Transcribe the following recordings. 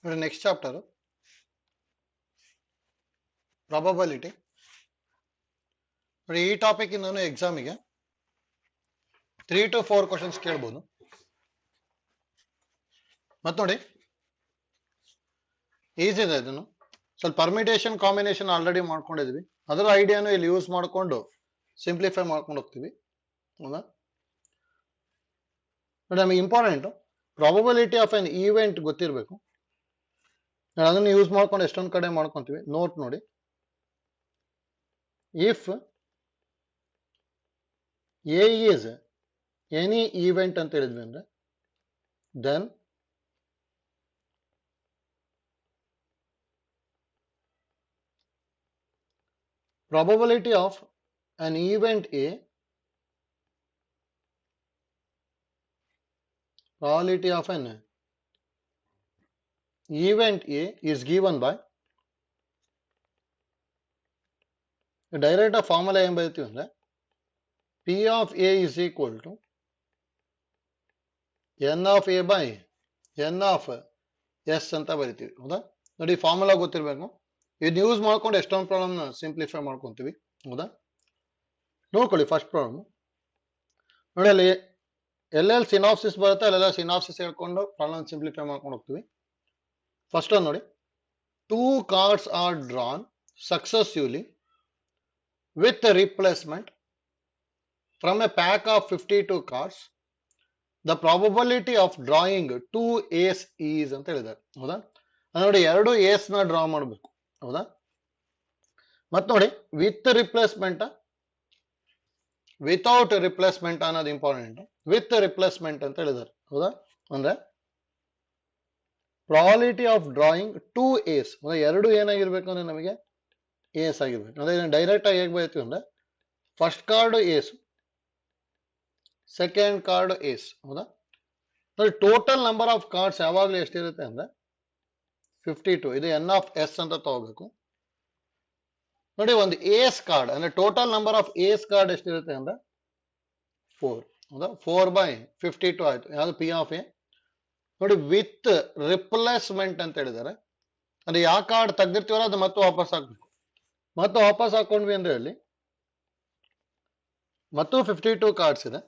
ನೋಡಿ next chapter probability. ನೋಡಿ ಈ ಟಾಪಿಕ್ ಇಂದ ಎಕ್ಸಾಮಿಗೆ 3 to 4 ಕ್ವಶನ್ಸ್ ಕೇಳ್ಬೋದು. ಮತ್ತೆ ನೋಡಿ ಈಸಿ ಇದೆ, ಇದನ್ನು ಸ್ವಲ್ಪ ಪರ್ಮಿಟೇಷನ್ ಕಾಂಬಿನೇಷನ್ ಆಲ್ರೆಡಿ ಮಾಡ್ಕೊಂಡಿದ್ವಿ, ಅದರ ಐಡಿಯಾನು ಇಲ್ಲಿ ಯೂಸ್ ಮಾಡಿಕೊಂಡು ಸಿಂಪ್ಲಿಫೈ ಮಾಡ್ಕೊಂಡು ಹೋಗ್ತೀವಿ. ಹೌದಾ? ನೋಡಿ ನಮಗೆ important probability of N event ಗೊತ್ತಿರಬೇಕು. ಅದನ್ನು ಯೂಸ್ ಮಾಡ್ಕೊಂಡು ಎಷ್ಟೊಂದು ಕಡೆ ಮಾಡ್ಕೊಂತೀವಿ. ನೋಟ್ ನೋಡಿ, if A is any event ಅಂತ ಹೇಳಿದ್ವಿ ಅಂದ್ರೆ then probability of an event A, probability of an event A is given by direct formula em ಬರೀತೀವಿ ಅಂದ್ರೆ P of A is equal to N of A by N of S ಅಂತ ಬರೀತೀವಿ. ಹೌದಾ? ನೋಡಿ formula ಗೊತ್ತಿರಬೇಕು, ಇದನ್ನ use ಮಾಡ್ಕೊಂಡು ಎಷ್ಟೊಂದು problem simplify ಮಾಡ್ಕೊಂತೀವಿ. ಹೌದಾ? ನೋಡ್ಕೊಳ್ಳಿ ಫಸ್ಟ್ ಪ್ರಾಬ್ಲಮ್ ನೋಡಿ, ಅಲ್ಲಿ ಎಲ್ಲೆಲ್ಲಿ ಸಿನಾಪ್ಸಿಸ್ ಬರುತ್ತೆ ಅಲ್ಲೆಲ್ಲ ಸಿನಾಪ್ಸಿಸ್ ಹೇಳ್ಕೊಂಡು ಪ್ರಾಬ್ಲಮ್ ಸಿಂಪ್ಲಿಫೈ ಮಾಡ್ಕೊಂಡು ಹೋಗ್ತೀವಿ. ಫಸ್ಟ್ ಒಂದು ನೋಡಿ, 2 cards are drawn successively with a replacement from a pack of 52 cards. The probability of drawing 2 ace is ಅಂತ ಹೇಳಿದ್ದಾರೆ. ಹೌದಾ? ನೋಡಿ 2 ace ನ ಡ್ರಾ ಮಾಡಬೇಕು. ಹೌದಾ? ಮತ್ತೆ ನೋಡಿ ವಿತ್ ರಿಪ್ಲೇಸ್ಮೆಂಟ್ ವಿತೌಟ್ ರಿಪ್ಲೇಸ್ಮೆಂಟ್ ಅನ್ನೋದು ಇಂಪಾರ್ಟೆಂಟ್. ವಿತ್ ರಿಪ್ಲೇಸ್ಮೆಂಟ್ ಅಂತ ಹೇಳಿದ್ದಾರೆ. ಹೌದಾ? ಅಂದ್ರೆ ಪ್ರಾಬಬಿಲಿಟಿ ಆಫ್ ಡ್ರಾಯಿಂಗ್ 2 ace, ಎರಡು ಏನಾಗಿರ್ಬೇಕು ಅಂದ್ರೆ ನಮಗೆ ಏಸ್ ಆಗಿರ್ಬೇಕು. ಅಂದ್ರೆ ಡೈರೆಕ್ಟ್ ಆಗಿ ಹೇಗೆ ಬರೀತೀವಿ ಅಂದ್ರೆ ಫಸ್ಟ್ ಕಾರ್ಡ್ ಏಸ್, ಸೆಕೆಂಡ್ ಕಾರ್ಡ್ ಏಸ್. ಹೌದಾ? ನೋಡಿ ಟೋಟಲ್ ನಂಬರ್ ಆಫ್ ಕಾರ್ಡ್ಸ್ ಯಾವಾಗಲೂ ಎಷ್ಟಿರುತ್ತೆ ಅಂದ್ರೆ 52. ಇದು ಎನ್ ಆಫ್ ಎಸ್ ಅಂತ ತಗೋಬೇಕು. ನೋಡಿ ಒಂದು ಏಸ್ ಕಾರ್ಡ್ ಅಂದ್ರೆ total number of ace card ಎಷ್ಟಿರುತ್ತೆ ಅಂದ್ರೆ 4. ಹೌದಾ? 4/52 ಆಯ್ತು. ಯಾವುದು? P of A. ನೋಡಿ ವಿತ್ ರಿಪ್ಲೇಸ್ಮೆಂಟ್ ಅಂತ ಹೇಳಿದ್ದಾರೆ, ಅಂದ್ರೆ ಯಾವ ಕಾರ್ಡ್ ತೆಗ್ದಿರ್ತೀವಲ್ಲ ಅದು ಮತ್ತೆ ವಾಪಸ್ ಹಾಕ್ಬೇಕು. ಮತ್ತೆ ವಾಪಸ್ ಹಾಕೊಂಡ್ವಿ ಅಂದ್ರೆ ಹೇಳಿ ಮತ್ತು 52 ಕಾರ್ಡ್ಸ್ ಇದೆ.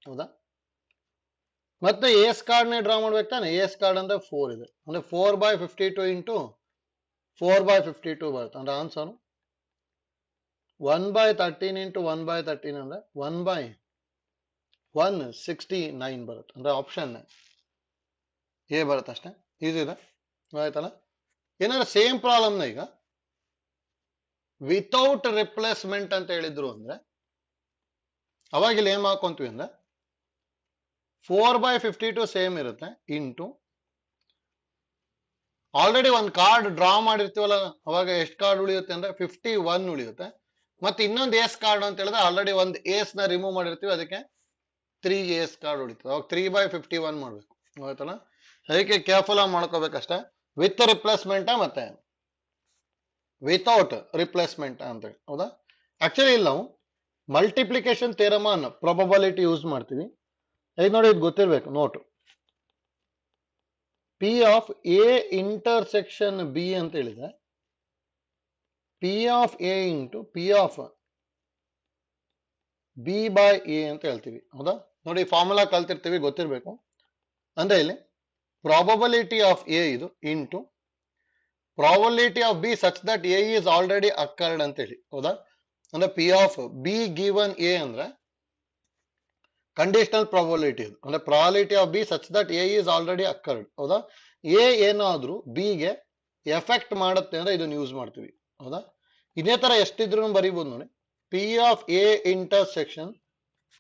ಹೌದಾ? ಮತ್ತೆ ಏಸ್ ಕಾರ್ಡ್ ನೇ ಡ್ರಾ ಮಾಡ್ಬೇಕು ತಾನೆ. ಏಸ್ ಕಾರ್ಡ್ ಅಂದ್ರೆ 4 ಇದೆ, ಅಂದ್ರೆ 4/52 ಇಂಟು 4/52 ಬರುತ್ತೆ. ಅಂದ್ರೆ ಆನ್ಸರ್ 1/13 ಇಂಟು 1/13 ಅಂದ್ರೆ 1/169 ಬರುತ್ತೆ. ಅಂದ್ರೆ ಆಪ್ಷನ್ ಎ ಬರುತ್ತೆ ಅಷ್ಟೇ. ಈಸಿ ಇದೆ, ಆಯ್ತಲ್ಲ? ಏನಾದ್ರೆ ಸೇಮ್ ಪ್ರಾಬ್ಲಮ್ನ ಈಗ ವಿತೌಟ್ ರಿಪ್ಲೇಸ್ಮೆಂಟ್ ಅಂತ ಹೇಳಿದ್ರು ಅಂದ್ರೆ ಅವಾಗ ಇಲ್ಲಿ ಏನ್ ಮಾಡ್ಕೊಂತೀವಿ ಅಂದ್ರೆ 4/52 ಸೇಮ್ ಇರುತ್ತೆ ಇಂಟು ಆಲ್ರೆಡಿ ಒಂದು ಕಾರ್ಡ್ ಡ್ರಾ ಮಾಡಿರ್ತೀವಲ್ಲ, ಅವಾಗ ಎಷ್ಟು ಕಾರ್ಡ್ ಉಳಿಯುತ್ತೆ ಅಂದ್ರೆ 51 ಉಳಿಯುತ್ತೆ. ಮತ್ತೆ ಇನ್ನೊಂದು ಏಸ್ ಕಾರ್ಡ್ ಅಂತ ಹೇಳಿದ್ರೆ ಆಲ್ರೆಡಿ ಒಂದು ಏಸ್ ನ ರಿಮೂವ್ ಮಾಡಿರ್ತೀವಿ, ಅದಕ್ಕೆ 3 ಏಸ್ ಕಾರ್ಡ್ ಉಳಿತದೆ. ಅವಾಗ 3/51 ಮಾಡ್ಬೇಕು. ಆಯ್ತಲ್ಲ? ಅದಕ್ಕೆ ಕೇರ್ಫುಲ್ ಆಗಿ ಮಾಡ್ಕೋಬೇಕಷ್ಟೇ. ವಿತ್ ರಿಪ್ಲೇಸ್ಮೆಂಟ್ ಮತ್ತೆ ವಿತೌಟ್ ರಿಪ್ಲೇಸ್ಮೆಂಟ್ ಅಂತೇಳಿ. ಹೌದಾ? ಆಕ್ಚುಲಿ ಇಲ್ಲಿ ನಾವು ಮಲ್ಟಿಪ್ಲಿಕೇಶನ್ ಥಿಯರಮ್ ಅನ್ನು ಪ್ರಾಬಬಿಲಿಟಿ ಯೂಸ್ ಮಾಡ್ತೀವಿ. ಈಗ ನೋಡಿ ಇದು ಗೊತ್ತಿರ್ಬೇಕು. Note P of A intersection B ಅಂತ ಹೇಳಿದೆ, P of A into P of B by A ಅಂತ ಹೇಳ್ತೀವಿ. ಹೌದಾ? ನೋಡಿ ಫಾರ್ಮುಲಾ ಕಲ್ತಿರ್ತೀವಿ, ಗೊತ್ತಿರ್ಬೇಕು. ಅಂದ್ರೆ ಇಲ್ಲಿ ಪ್ರಾಬಬಿಲಿಟಿ ಆಫ್ ಎ ಇದು into probability of B such that A is already occurred ಅಂತ ಹೇಳಿ. ಹೌದಾ? ಅಂದ್ರೆ P of B given A ಅಂದ್ರೆ ಕಂಡೀಷನಲ್ ಪ್ರಾಬಬಿಲಿಟಿ, ಅಂದ್ರೆ probability of B such that A is already occurred. ಹೌದಾ? ಎ ಏನಾದ್ರೂ ಬಿ ಗೆ ಎಫೆಕ್ಟ್ ಮಾಡುತ್ತೆ ಅಂದ್ರೆ ಇದನ್ನ ಯೂಸ್ ಮಾಡ್ತೀವಿ. ಹೌದಾ? ಇದೇ ತರ ಎಷ್ಟಿದ್ರು ಬರೀಬಹುದು ನೋಡಿ. P of A intersection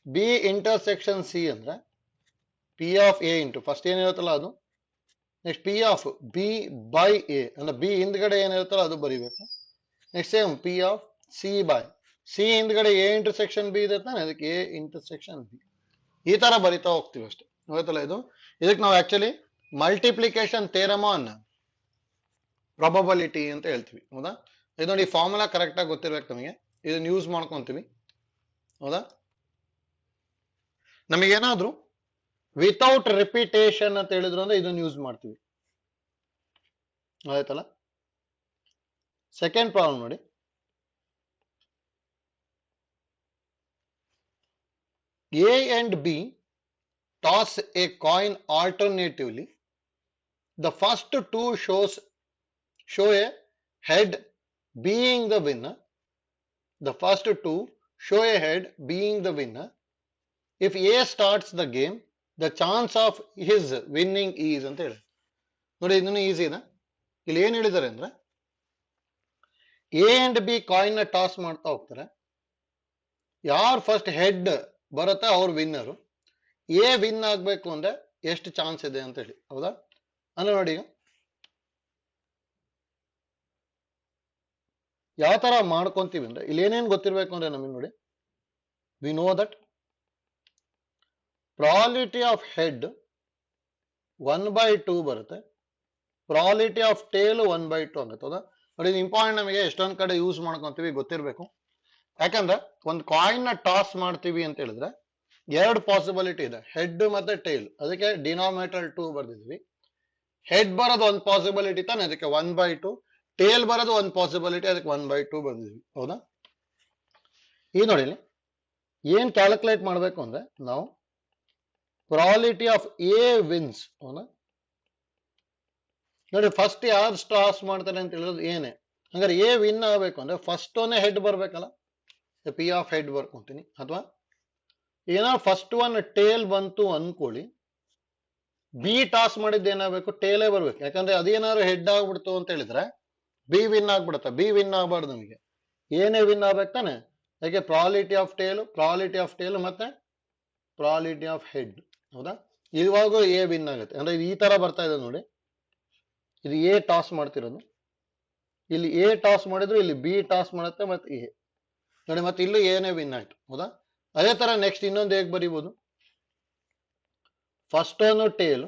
B intersection C ಅಂದ್ರೆ P of A into first ಏನಿರುತ್ತಲ್ಲ ಅದು, next P of B by A ಅಂದ್ರೆ ಬಿ ಹಿಂದ್ಗಡೆ ಏನಿರುತ್ತಲ್ಲ ಅದು ಬರೀಬೇಕು. Next same P of C by C ಹಿಂದ್ಗಡೆ ಎ ಇಂಟರ್ಸೆಕ್ಷನ್ ಬಿ ಇದೆ ತಾನೆ, ಅದಕ್ಕೆ ಎ ಇಂಟರ್ಸೆಕ್ಷನ್ ಬಿ. ಈ ತರ ಬರಿತಾ ಹೋಗ್ತೀವಿ ಅಷ್ಟೇ. ಗೊತ್ತಲ್ಲ? ಇದಕ್ಕೆ ನಾವು actually multiplication theorem on probability ಅಂತ ಹೇಳ್ತೀವಿ. ಹೌದಾ? ಇದು ನೋಡಿ ಫಾರ್ಮುಲಾ ಕರೆಕ್ಟ್ ಆಗಿ ಗೊತ್ತಿರ್ಬೇಕು ನಮಗೆ, ಇದನ್ನ ಯೂಸ್ ಮಾಡ್ಕೊಂತೀವಿ. ಹೌದಾ? ನಮಗೇನಾದ್ರೂ ವಿತೌಟ್ ರಿಪಿಟೇಷನ್ ಅಂತ ಹೇಳಿದ್ರು ಅಂದ್ರೆ ಇದನ್ನ ಯೂಸ್ ಮಾಡ್ತೀವಿ. ಆಯ್ತಲ್ಲ. ಸೆಕೆಂಡ್ ಪ್ರಾಬ್ಲಮ್ ನೋಡಿ. A and B toss a coin alternatively. The first two show a head being the winner. The first two show a head being the winner. If A starts the game, the chance of his winning is ಅಂತ ಹೇಳಿ. ನೋಡಿ ಇದನ್ನು easy ಇದೆ. ಇಲ್ಲಿ ಏನ್ ಹೇಳಿದ್ದಾರೆ ಅಂದ್ರೆ A and B coin ನ ಟಾಸ್ ಮಾಡ್ತಾ ಹೋಗ್ತಾರೆ. ಯಾರು ಫಸ್ಟ್ ಹೆಡ್ ಬರುತ್ತೆ ಅವ್ರ ವಿನ್ನರು. ಎ ವಿನ್ ಆಗ್ಬೇಕು ಅಂದ್ರೆ ಎಷ್ಟು ಚಾನ್ಸ್ ಇದೆ ಅಂತ ಹೇಳಿ, ಹೌದಾ? ಅಂದ್ರೆ ನೋಡಿ ಯಾವ ತರ ಮಾಡ್ಕೊಂತೀವಿ ಅಂದ್ರೆ ಇಲ್ಲಿ ಏನೇನ್ ಗೊತ್ತಿರ್ಬೇಕು ಅಂದ್ರೆ ನಮಗೆ ನೋಡಿ, we know that probability of head 1/2 ಬರುತ್ತೆ, ಪ್ರಾಲಿಟಿ ಆಫ್ ಟೇಲ್ 1/2 ಆಗುತ್ತೆ, ಹೌದಾ? ನೋಡಿ ಇದು ಇಂಪಾರ್ಟೆಂಟ್, ನಮಗೆ ಎಷ್ಟೊಂದ್ ಕಡೆ ಯೂಸ್ ಮಾಡ್ಕೊಂತೀವಿ ಗೊತ್ತಿರ್ಬೇಕು. ಯಾಕಂದ್ರೆ ಒಂದು ಕಾಯಿನ್ ನ ಟಾಸ್ ಮಾಡ್ತೀವಿ ಅಂತ ಹೇಳಿದ್ರೆ ಎರಡು ಪಾಸಿಬಿಲಿಟಿ ಇದೆ, ಹೆಡ್ ಮತ್ತೆ ಟೇಲ್. ಅದಕ್ಕೆ ಡಿನಾಮಿನೇಟರ್ 2 ಬರ್ದಿದ್ವಿ. ಹೆಡ್ ಬರೋದು ಒಂದು ಪಾಸಿಬಿಲಿಟಿ ತಾನೆ, ಅದಕ್ಕೆ 1/2. ಟೇಲ್ ಬರೋದು ಒಂದು ಪಾಸಿಬಿಲಿಟಿ, ಅದಕ್ಕೆ 1/2 ಬರ್ದಿದ್ವಿ, ಹೌದಾ? ಈ ನೋಡಿ ಏನ್ ಕ್ಯಾಲ್ಕುಲೇಟ್ ಮಾಡ್ಬೇಕು ಅಂದ್ರೆ ನಾವು ಪ್ರಾಲಿಟಿ ಆಫ್ ಎ ವಿನ್ಸ್, ಹೌದಾ? ನೋಡಿ ಫಸ್ಟ್ ಯಾರು ಟಾಸ್ ಮಾಡ್ತಾರೆ ಅಂತ ಹೇಳಿರೋದು ಏನೇ. ಹಂಗಾರೆ ಎ ವಿನ್ ಆಗ್ಬೇಕು ಅಂದ್ರೆ ಫಸ್ಟ್ ಒನ್ ಹೆಡ್ ಬರ್ಬೇಕಲ್ಲ, ಪಿ ಆಫ್ ಹೆಡ್ ಬರ್ಕೊಂತೀನಿ. ಅಥವಾ ಏನೋ ಫಸ್ಟ್ ಒನ್ ಟೇಲ್ ಬಂತು ಅನ್ಕೊಳ್ಳಿ, ಬಿ ಟಾಸ್ ಮಾಡಿದ್ದು ಏನಾಗಬೇಕು, ಟೇಲೇ ಬರ್ಬೇಕು. ಯಾಕಂದ್ರೆ ಅದೇನಾದ್ರು ಹೆಡ್ ಆಗ್ಬಿಡ್ತು ಅಂತ ಹೇಳಿದ್ರೆ ಬಿ ವಿನ್ ಆಗ್ಬಿಡುತ್ತೆ. ಬಿ ವಿನ್ ಆಗ್ಬಾರ್ದು, ನಮಗೆ ಏನೇ ವಿನ್ ಆಗ್ಬೇಕು ತಾನೆ. ಯಾಕೆ ಪ್ರಾಲಿಟಿ ಆಫ್ ಟೇಲ್ ಮತ್ತೆ ಪ್ರಾಲಿಟಿ ಆಫ್ ಹೆಡ್, ಹೌದಾ? ಇವಾಗೂ ಎ ವಿನ್ ಆಗುತ್ತೆ. ಅಂದ್ರೆ ಈ ತರ ಬರ್ತಾ ಇದೆ ನೋಡಿ, ಇದು ಎ ಟಾಸ್ ಮಾಡ್ತಿರೋದು, ಇಲ್ಲಿ ಎ ಟಾಸ್ ಮಾಡಿದ್ರು ಇಲ್ಲಿ ಬಿ ಟಾಸ್ ಮಾಡುತ್ತೆ, ಮತ್ತೆ ಎ ನೋಡಿ, ಮತ್ತೆ ಇಲ್ಲೂ ಎನೇ ವಿನ್ ಆಯ್ತು, ಹೌದಾ? ಅದೇ ತರ ನೆಕ್ಸ್ಟ್ ಇನ್ನೊಂದು ಹೇಗೆ ಬರೀಬಹುದು, first one tail,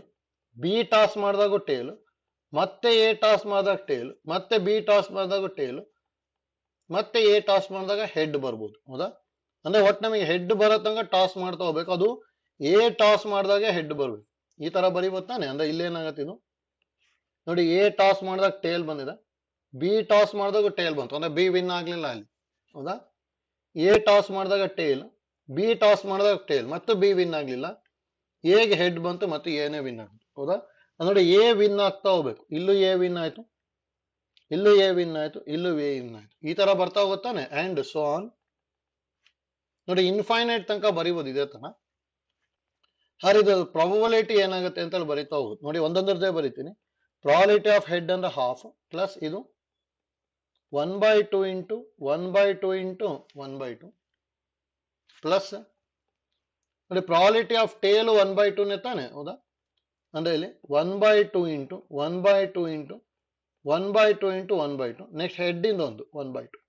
B toss ಮಾಡಿದಾಗ ಟೇಲ್, ಮತ್ತೆ ಎ ಟಾಸ್ ಮಾಡಿದಾಗ ಟೇಲ್, ಮತ್ತೆ ಬಿ ಟಾಸ್ ಮಾಡಿದಾಗ ಟೇಲ್, ಮತ್ತೆ ಎ ಟಾಸ್ ಮಾಡಿದಾಗ ಹೆಡ್ ಬರ್ಬೋದು, ಹೌದಾ? ಅಂದ್ರೆ ಒಟ್ಟು ನಮಗೆ ಹೆಡ್ ಬರೋ ತನಕ ಟಾಸ್ ಮಾಡ್ತಾ ಹೋಗ್ಬೇಕು. ಅದು ಎ ಟಾಸ್ ಮಾಡಿದಾಗ ಹೆಡ್ ಬರ್ಬೇಕು, ಈ ತರ ಬರೀಬೋದು ತಾನೆ. ಅಂದ್ರೆ ಇಲ್ಲೇನಾಗತ್ತೆ ಇದು ನೋಡಿ, ಎ ಟಾಸ್ ಮಾಡಿದಾಗ ಟೇಲ್ ಬಂದಿದೆ, ಬಿ ಟಾಸ್ ಮಾಡಿದಾಗ ಟೇಲ್ ಬಂತು, ಅಂದ್ರೆ ಬಿ ವಿನ್ ಆಗ್ಲಿಲ್ಲ ಅಲ್ಲಿ, ಹೌದಾ? ಎ ಟಾಸ್ ಮಾಡಿದಾಗ ಟೇಲ್, ಬಿ ಟಾಸ್ ಮಾಡಿದಾಗ ಟೇಲ್, ಮತ್ತು ಬಿ ವಿನ್ ಆಗ್ಲಿಲ್ಲ, ಎಗೆ ಹೆಡ್ ಬಂತು, ಮತ್ತು ಎನೇ ವಿನ್ ಆಗುತ್ತೆ, ಹೌದಾ? ನೋಡಿ ಎ ವಿನ್ ಆಗ್ತಾ ಹೋಗ್ಬೇಕು. ಇಲ್ಲೂ ಎ ವಿನ್ ಆಯ್ತು, ಇಲ್ಲೂ ಎ ವಿನ್ ಆಯ್ತು, ಇಲ್ಲೂ ಎ ವಿನ್ ಆಯ್ತು, ಈ ತರ ಬರ್ತಾ ಹೋಗುತ್ತಾನೆ. And so on. ನೋಡಿ ಇನ್ಫೈನೈಟ್ ತನಕ ಬರೀಬಹುದು ಇದೇ ತರ. ಹಾಗೆ ಇದು ಪ್ರಾಬಬಿಲಿಟಿ ಏನಾಗುತ್ತೆ ಅಂತ ಬರೀತಾ ಹೋಗುತ್ತೆ. ನೋಡಿ ಒಂದೊಂದರದೇ ಬರೀತೀನಿ. ಪ್ರಾಬಬಿಲಿಟಿ ಆಫ್ ಹೆಡ್ ಅಂದ್ರೆ ಹಾಫ್, ಪ್ಲಸ್ ಇದು 1/2 ಇಂಟು 1/2 ಇಂಟು 1/2 ಪ್ಲಸ್ ನೋಡಿ ಪ್ರಾಬಬಿಲಿಟಿ ಆಫ್ ಟೇಲ್ 1/2 ತಾನೆ, ಹೌದಾ? ಅಂದ್ರೆ ಇಲ್ಲಿ 1/2 into 1/2 into 1/2 into 1/2 next head ಇಂದ ಒಂದು 1/2,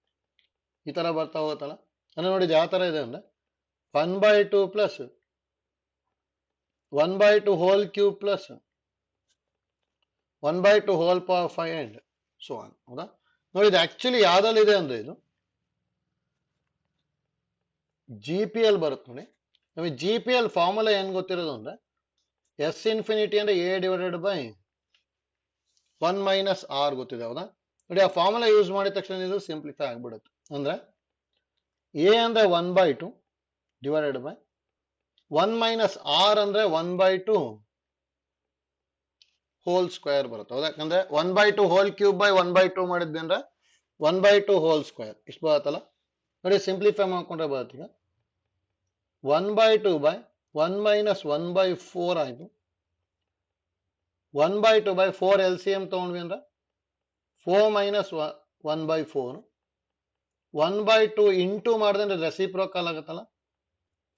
ಈ ತರ ಬರ್ತಾ ಹೋಗುತ್ತಲ್ಲ. ಅಂದ್ರೆ ನೋಡಿ ಯಾವ ತರ ಇದೆ ಅಂದ್ರೆ 1/2 plus 1/2 whole cube plus 1/2 whole power 5 and so on, ಹೌದಾ? ನೋಡಿ ಇದು ಆಕ್ಚುಲಿ ಯಾವ್ದಲ್ಲಿದೆ ಅಂದ್ರೆ ಇದು GPL ಬರುತ್ತೆ ನೋಡಿ. ನಮಗೆ GPL ಫಾರ್ಮುಲಾ ಏನ್ ಗೊತ್ತಿರೋದು ಅಂದ್ರೆ ಎಸ್ ಇನ್ಫಿನಿಟಿ ಅಂದ್ರೆ A divided by 1 minus R ಗೊತ್ತಿದೆ, ಹೌದಾ? ನೋಡಿ ಆ ಫಾರ್ಮುಲಾ ಯೂಸ್ ಮಾಡಿದ ತಕ್ಷಣ ಇದು ಸಿಂಪ್ಲಿಫೈ ಆಗ್ಬಿಡುತ್ತೆ. ಅಂದ್ರೆ ಎ ಅಂದ್ರೆ 1/2 ಡಿವೈಡೆಡ್ ಬೈ 1 ಮೈನಸ್ ಆರ್ ಅಂದ್ರೆ 1/2 ಹೋಲ್ ಸ್ಕ್ವೇರ್ ಬರುತ್ತೆ, ಹೌದಾ? ಯಾಕಂದ್ರೆ 1/2 ಹೋಲ್ ಕ್ಯೂಬ್ ಬೈ 1/2 ಮಾಡಿದ್ವಿ ಅಂದ್ರೆ 1/2 ಹೋಲ್ ಸ್ಕ್ವೇರ್ ಇಷ್ಟು ಬರುತ್ತಲ್ಲ. ನೋಡಿ ಸಿಂಪ್ಲಿಫೈ ಮಾಡ್ಕೊಂಡ್ರೆ ಬರುತ್ತೆ. ಈಗ 1/2 ಬೈ 1 ಮೈನಸ್ 1/4 ಆಯ್ತು. 1/2 ಬೈ 4 LCM ತಗೊಂಡ್ವಿ ಅಂದ್ರೆ 4 ಮೈನಸ್ 1/4, 1/2 ಇಂಟು ಮಾಡಿದ್ರೆ ರೆಸಿಪ್ರೋಕಲ್ ಆಗುತ್ತಲ್ಲ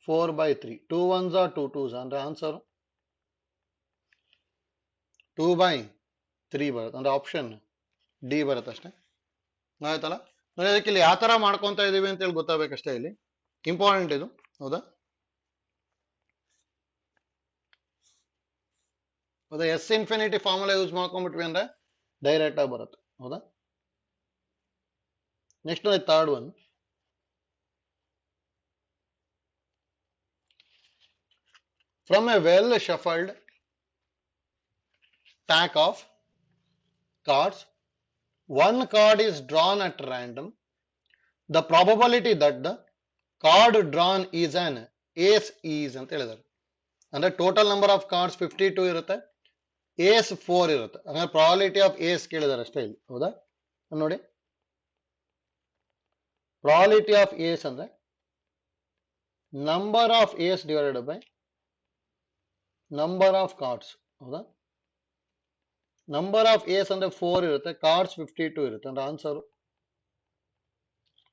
4/3, 2 1s are 2 2s ಅಂದ್ರೆ ಆನ್ಸರ್ 2/3 ಬರುತ್ತೆ. ಅಂದ್ರೆ ಆಪ್ಷನ್ ಡಿ ಬರುತ್ತೆ ಅಷ್ಟೇ, ಆಯ್ತಲ್ಲ? ನೋಡಿ ಅದಕ್ಕೆ ಇಲ್ಲಿ ಯಾವ ತರ ಮಾಡ್ಕೊಂತ ಇದೀವಿ ಅಂತ ಹೇಳಿ ಗೊತ್ತಾಗಬೇಕಷ್ಟೇ, ಇಲ್ಲಿ ಇಂಪಾರ್ಟೆಂಟ್ ಇದು, ಹೌದಾ? ಹೌದಾ? ಎಸ್ ಇನ್ಫಿನಿಟಿ ಫಾರ್ಮುಲಾ ಯೂಸ್ ಮಾಡ್ಕೊಂಡ್ಬಿಟ್ವಿ ಅಂದ್ರೆ ಡೈರೆಕ್ಟ್ ಆಗಿ ಬರುತ್ತೆ, ಹೌದಾ? ನೆಕ್ಸ್ಟ್ ನೋಡಿ third one. From a well shuffled pack of cards, one card is drawn at random, the probability that the card drawn is an ace is ಅಂತ ಹೇಳಿದ್ದಾರೆ. ಅಂದ್ರೆ total number of cards 52 ಇರುತ್ತೆ, ಏಸ್ 4 ಇರುತ್ತೆ. ಅಂದ್ರೆ ಪ್ರಾಬಬಿಲಿಟಿ ಆಫ್ ಏಸ್ ಕೇಳಿದಾರೆ ಅಷ್ಟೇ ಇಲ್ಲಿ. ಹೌದಾ? ನೋಡಿ, ಪ್ರಾಬಬಿಲಿಟಿ ಆಫ್ ಏಸ್ ಅಂದ್ರೆ number of ace divided by number of cards. ಹೌದಾ? ನಂಬರ್ ಆಫ್ ಏಸ್ ಅಂದ್ರೆ 4 ಇರುತ್ತೆ, ಕಾರ್ಡ್ಸ್ 52 ಇರುತ್ತೆ. ಅಂದ್ರೆ ಆನ್ಸರ್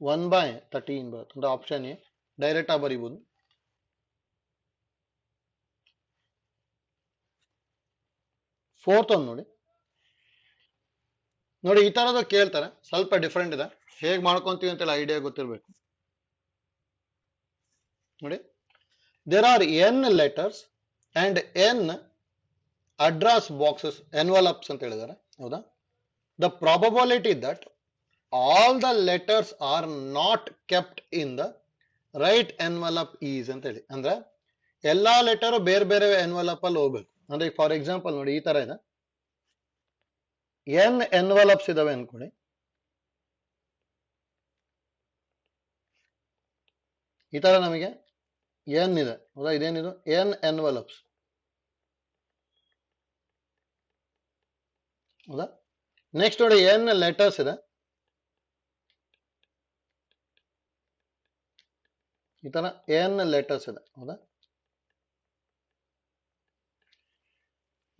1/13 ಬರುತ್ತೆ. ಅಂದ್ರೆ ಆಪ್ಷನ್ ಎ ಡೈರೆಕ್ಟ್ ಆಗಿ ಬರೀಬಹುದು. ಫೋರ್ತ್ ಒಂದು ನೋಡಿ, ನೋಡಿ ಈ ತರದ್ದು ಕೇಳ್ತಾರೆ, ಸ್ವಲ್ಪ ಡಿಫ್ರೆಂಟ್ ಇದೆ. ಹೇಗೆ ಮಾಡ್ಕೊಂತೀವಿ ಅಂತೇಳಿ ಐಡಿಯಾ ಗೊತ್ತಿರಬೇಕು. ನೋಡಿ, there are n letters and n address boxes envelopes ಅಂತ ಹೇಳಿದ್ದಾರೆ. ಹೌದಾ? The probability that all the letters are not kept in the right envelope is ಅಂತ ಹೇಳಿ. ಅಂದ್ರೆ ಎಲ್ಲಾ ಲೆಟರ್ ಬೇರೆ ಬೇರೆ ಎನ್ವಲಪ್ ಅಲ್ಲಿ ಹೋಗ್ಬೇಕು. ಅಂದ್ರೆ ಫಾರ್ ಎಕ್ಸಾಂಪಲ್ ನೋಡಿ, ಈ ತರ ಇದೆ, ಎನ್ ಎನ್ವಲಪ್ಸ್ ಇದಾವೆ ಅನ್ಕೊಳ್ಳಿ. ಈ ತರ ನಮಗೆ ಎನ್ ಇದೆ. ಹೌದಾ? ಇದೇನಿದು? ಎನ್ ಎನ್ವಲಪ್ಸ್. ಹೌದಾ? ನೆಕ್ಸ್ಟ್ ನೋಡಿ, ಎನ್ ಲೆಟರ್ಸ್ ಇದೆ. ಈ ತರ ಎನ್ ಲೆಟರ್ಸ್ ಇದೆ. ಹೌದಾ?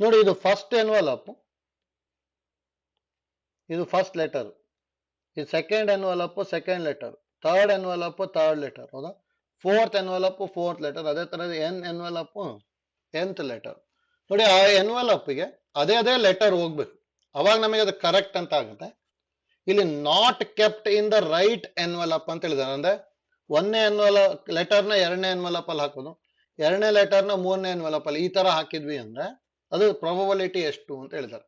ನೋಡಿ, ಇದು ಫಸ್ಟ್ ಎನ್ವಲಪ್, ಇದು ಫಸ್ಟ್ ಲೆಟರ್, ಇದು second envelope second letter, third envelope third letter. ಹೌದಾ? Fourth envelope fourth letter. ಅದೇ ತರ ಎನ್ ಎನ್ವಲಪ್ nth ಲೆಟರ್. ನೋಡಿ, ಆ ಎನ್ವಲಪ್ಗೆ ಅದೇ ಅದೇ ಲೆಟರ್ ಹೋಗ್ಬೇಕು, ಅವಾಗ ನಮಗೆ ಅದು ಕರೆಕ್ಟ್ ಅಂತ ಆಗುತ್ತೆ. ಇಲ್ಲಿ not kept in the right envelope ಅಂತ ಹೇಳಿದಾರೆ. ಅಂದ್ರೆ ಒಂದನೇ ಲೆಟರ್ನ ಎರಡನೇ ಎನ್ವಲಪ್ ಅಲ್ಲಿ ಹಾಕೋದು, ಎರಡನೇ ಲೆಟರ್ನ ಮೂರನೇ ಎನ್ವಲಪ್ ಅಲ್ಲಿ, ಈ ತರ ಹಾಕಿದ್ವಿ ಅಂದ್ರೆ ಅದು ಪ್ರಾಬಬಿಲಿಟಿ ಎಷ್ಟು ಅಂತ ಹೇಳಿದ್ದಾರೆ.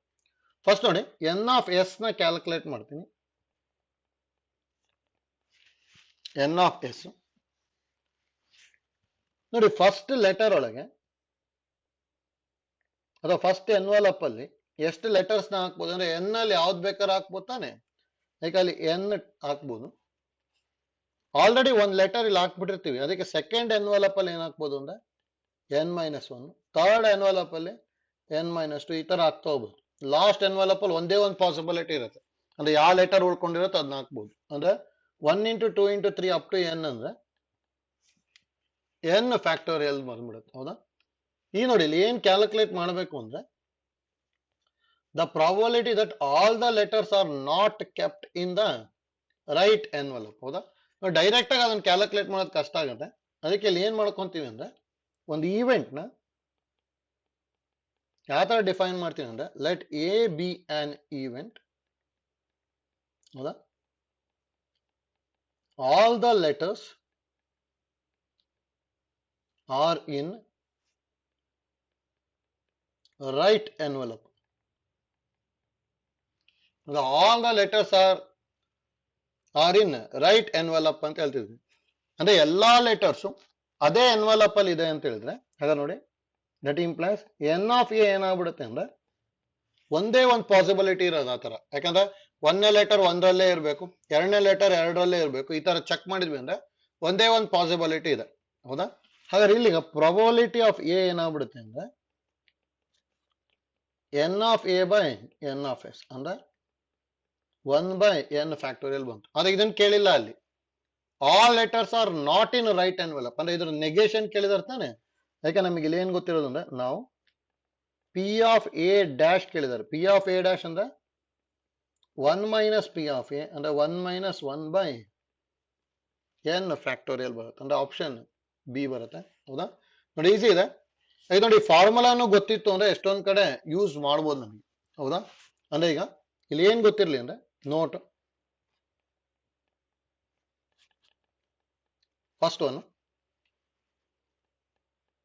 ಫಸ್ಟ್ ನೋಡಿ, ಎನ್ ಆಫ್ ಎಸ್ ನ ಕ್ಯಾಲ್ಕುಲೇಟ್ ಮಾಡ್ತೀನಿ. ಎನ್ ಆಫ್ ಎಸ್ ನೋಡಿ, ಫಸ್ಟ್ ಲೆಟರ್ ಒಳಗೆ ಅಥವಾ ಫಸ್ಟ್ ಎನ್ವಲಪ್ ಅಲ್ಲಿ ಎಷ್ಟು ಲೆಟರ್ಸ್ ನ ಹಾಕ್ಬೋದು ಅಂದ್ರೆ ಎನ್ ಅಲ್ಲಿ ಯಾವ್ದು ಬೇಕಾದ್ರೆ ಹಾಕ್ಬೋದು ತಾನೆ. ಲೈಕ್ ಅಲ್ಲಿ ಎನ್ ಹಾಕ್ಬೋದು. ಆಲ್ರೆಡಿ ಒಂದ್ ಲೆಟರ್ ಇಲ್ಲಿ ಹಾಕ್ಬಿಟ್ಟಿರ್ತೀವಿ, ಅದಕ್ಕೆ ಸೆಕೆಂಡ್ ಎನ್ವಲಪ್ ಅಲ್ಲಿ ಏನ್ ಹಾಕ್ಬೋದು ಅಂದ್ರೆ n-1, ಥರ್ಡ್ ಎನ್ವಲಪ್ ಅಲ್ಲಿ n-2, ಈ ತರ ಹಾಕ್ತಾ ಹೋಗ್ಬೋದು. ಲಾಸ್ಟ್ ಎನ್ವಲಪ್ ಅಲ್ಲಿ ಒಂದೇ ಒಂದು ಪಾಸಿಬಿಲಿಟಿ ಇರುತ್ತೆ, ಅಂದ್ರೆ ಯಾವ ಲೆಟರ್ ಉಳ್ಕೊಂಡಿರುತ್ತೆ ಅದನ್ನ ಹಾಕ್ಬೋದು. ಅಂದ್ರೆ 1 × 2 × 3 ಅಪ್ ಟು n ಅಂದ್ರೆ n ಫ್ಯಾಕ್ಟೋರಿಯಲ್ ಬಂದ್ಬಿಡುತ್ತೆ. ಹೌದಾ? ಈ ನೋಡಿ, ಇಲ್ಲಿ ಏನ್ ಕ್ಯಾಲ್ಕುಲೇಟ್ ಮಾಡಬೇಕು ಅಂದ್ರೆ the probability that all the letters are not kept in the right envelope. ಹೌದಾ? ಡೈರೆಕ್ಟ್ ಆಗಿ ಅದನ್ನ ಕ್ಯಾಲ್ಕುಲೇಟ್ ಮಾಡೋದು ಕಷ್ಟ ಆಗುತ್ತೆ. ಅದಕ್ಕೆ ಇಲ್ಲಿ ಏನ್ ಮಾಡ್ಕೊಂತೀವಿ ಅಂದ್ರೆ ಒಂದು ಈವೆಂಟ್ ನ ಯಾವ ತರ ಡಿಫೈನ್ ಮಾಡ್ತೀವಿ ಅಂದ್ರೆ let A B an event. ಹೌದಾ? All the letters are in right envelope. All the letters are in right envelope ಅಂತ ಹೇಳ್ತಿದ್ವಿ. ಅಂದ್ರೆ ಎಲ್ಲಾ ಲೆಟರ್ಸ್ ಅದೇ ಎನ್ವಲಪ್ ಅಲ್ಲಿ ಇದೆ ಅಂತ ಹೇಳಿದ್ರೆ ಹಾಗ ನೋಡಿ, that implies n of A ಏನಾಗ್ಬಿಡುತ್ತೆ ಅಂದ್ರೆ ಒಂದೇ ಒಂದು ಪಾಸಿಬಿಲಿಟಿ ಇರೋದು ಆ ತರ. ಯಾಕಂದ್ರೆ ಒಂದನೇ ಲೆಟರ್ ಒಂದರಲ್ಲೇ ಇರಬೇಕು, ಎರಡನೇ ಲೆಟರ್ ಎರಡರಲ್ಲೇ ಇರಬೇಕು. ಈ ತರ ಚೆಕ್ ಮಾಡಿದ್ವಿ ಅಂದ್ರೆ ಒಂದೇ ಒಂದು ಪಾಸಿಬಿಲಿಟಿ ಇದೆ. ಹೌದಾ? ಹಾಗಾದ್ರೆ ಇಲ್ಲಿ ಪ್ರಾಬಬಿಲಿಟಿ ಆಫ್ ಎ ಏನಾಗ್ಬಿಡುತ್ತೆ ಅಂದ್ರೆ n of a by n of s ಅಂದ್ರೆ 1/n ಫ್ಯಾಕ್ಟೋರಿಯಲ್ ಬಂತು. ಆದ್ರೆ ಇದನ್ನ ಕೇಳಿಲ್ಲ ಅಲ್ಲಿ. All letters are not in right envelope ಅಂದ್ರೆ ಇದ್ರ ನೆಗೇಷನ್ ಕೇಳಿದಾರೆ ತಾನೆ. ಯಾಕೆ ನಮಗೆ ಇಲ್ಲಿ ಏನ್ ಗೊತ್ತಿರೋದು ಅಂದ್ರೆ ನಾವು ಪಿ ಆಫ್ ಎ ಡ್ಯಾಶ್ ಕೇಳಿದಾರೆ. ಪಿ ಆಫ್ ಎ ಡ್ಯಾಶ್ ಅಂದ್ರೆ 1 - p ಆಫ್ ಎ ಅಂದ್ರೆ 1 - 1/n ಫ್ಯಾಕ್ಟೋರಿಯಲ್ ಬರುತ್ತೆ. ಅಂದ್ರೆ ಆಪ್ಷನ್ ಬಿ ಬರುತ್ತೆ. ಹೌದಾ? ನೋಡಿ, ಈಸಿ ಇದೆ. ಈಗ ನೋಡಿ, ಫಾರ್ಮುಲಾನು ಗೊತ್ತಿತ್ತು ಅಂದ್ರೆ ಎಷ್ಟೊಂದ್ ಕಡೆ ಯೂಸ್ ಮಾಡ್ಬೋದು ನಮಗೆ. ಹೌದಾ? ಅಂದ್ರೆ ಈಗ ಇಲ್ಲಿ ಏನ್ ಗೊತ್ತಿರ್ಲಿ ಅಂದ್ರೆ note first one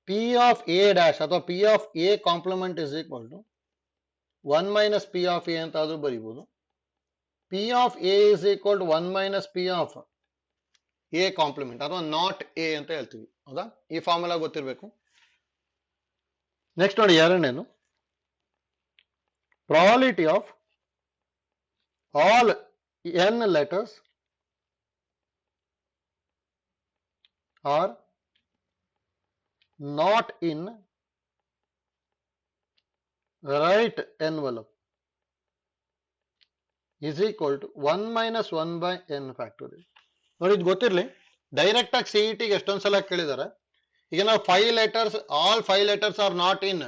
P of A dash ಅಥವಾ P of A complement is equal to 1 - p of A ಅಂತ ಆದ್ರೂ ಬರೀಬಹುದು. P of A is equal to 1 - p of A complement ಅಥವಾ ನಾಟ್ ಎ ಅಂತ ಹೇಳ್ತೀವಿ. ಹೌದಾ? ಈ ಫಾರ್ಮುಲಾ ಗೊತ್ತಿರ್ಬೇಕು. ನೆಕ್ಸ್ಟ್ ನೋಡಿ, ಎರಡನೇನು probability of all n letters are not in right envelope is equal to 1 minus 1 by n factorial. ನೋಡಿ ಇದು ಗೊತ್ತಿರಲಿ, ಡೈರೆಕ್ಟ್ ಆಗಿ ಸಿಇಟಿ ಎಷ್ಟೊಂದು ಸಲ ಕೇಳಿದಾರೆ. ಈಗ ನಾವು 5 letters, all 5 letters are not in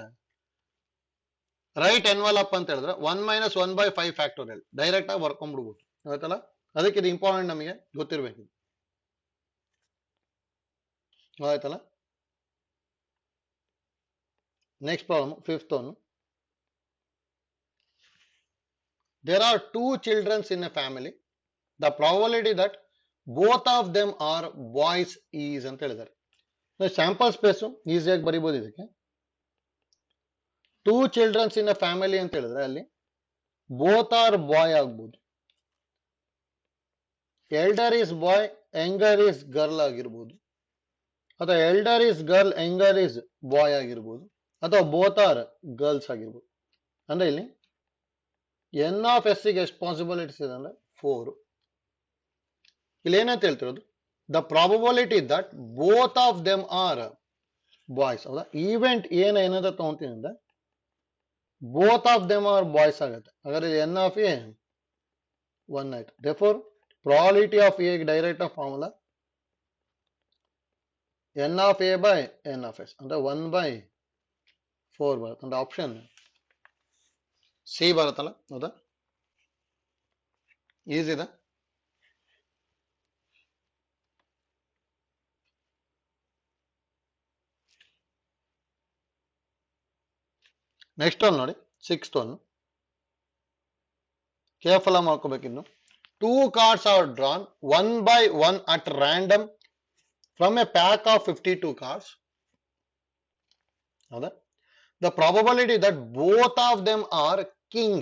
right envelope ಅಂತ ಹೇಳಿದ್ರೆ 1 minus 1 by 5 ಫ್ಯಾಕ್ಟೋರಿಯಲ್ ಡೈರೆಕ್ಟ್ ಆಗಿ ಬರ್ಕೊಂಡ್ಬಿಡ್ಬೋದು. ಆಯ್ತಲ್ಲ, ಅದಕ್ಕೆ ಇದು ಇಂಪಾರ್ಟೆಂಟ್, ನಮಗೆ ಗೊತ್ತಿರ್ಬೇಕು. ಆಯ್ತಲ್ಲ. Next problem, fifth one. There are 2 children in a family. The probability that both of them are boys is ಅಂತ ಹೇಳಿದ್ದಾರೆ. ಸ್ಯಾಂಪಲ್ ಸ್ಪೇಸ್ ಈಸಿಯಾಗಿ ಬರಿಬೋದು ಇದಕ್ಕೆ. 2 children in a family ಅಂತ ಹೇಳಿದ್ರೆ ಅಲ್ಲಿ both are boy ಆಗ್ಬೋದು, elder is boy, younger is girl ಆಗಿರ್ಬೋದು, ಅಥವಾ elder is girl, younger is boy ಆಗಿರ್ಬೋದು, ಅಥವಾ both are girls ಆಗಿರ್ಬೋದು. ಅಂದ್ರೆ ಇಲ್ಲಿ ಎನ್ ಆಫ್ ಎಸ್ ಗೆ ಎಷ್ಟು ಪಾಸಿಬಿಲಿಟೀಸ್ ಇದೆ ಅಂದ್ರೆ 4. ಇಲ್ಲಿ ಏನಂತ ಹೇಳ್ತಿರೋದು, the probability that both of them are boys. ಹೌದಾ, ಈವೆಂಟ್ ಏನಂತ ತಗೊಂತೀನಿ ಅಂದ್ರೆ both of them are boys ಆಗುತ್ತೆ. ಹಾಗಾದ್ರೆ ಎನ್ ಆಫ್ ಎ 1 ಆಯ್ತು. Therefore probability of A direct of formula N of A by N of S ಅಂದ್ರೆ 1/4 ಬರುತ್ತೆ. ಅಂದ್ರೆ ಆಪ್ಷನ್ ಸಿ ಬರುತ್ತಲ್ಲ. ಹೌದಾ, ಈಸಿ ಇದೆ. ನೆಕ್ಸ್ಟ್ ಒನ್ ನೋಡಿ, 6th ಒನ್. ಕೇರ್ಫುಲ್ ಆಗಿ ಮಾಡ್ಕೋಬೇಕಿನ್ನು. 2 cards are drawn 1 by 1 at random from a pack of 52 cards. ಹೌದಾ, the probability that both of them are king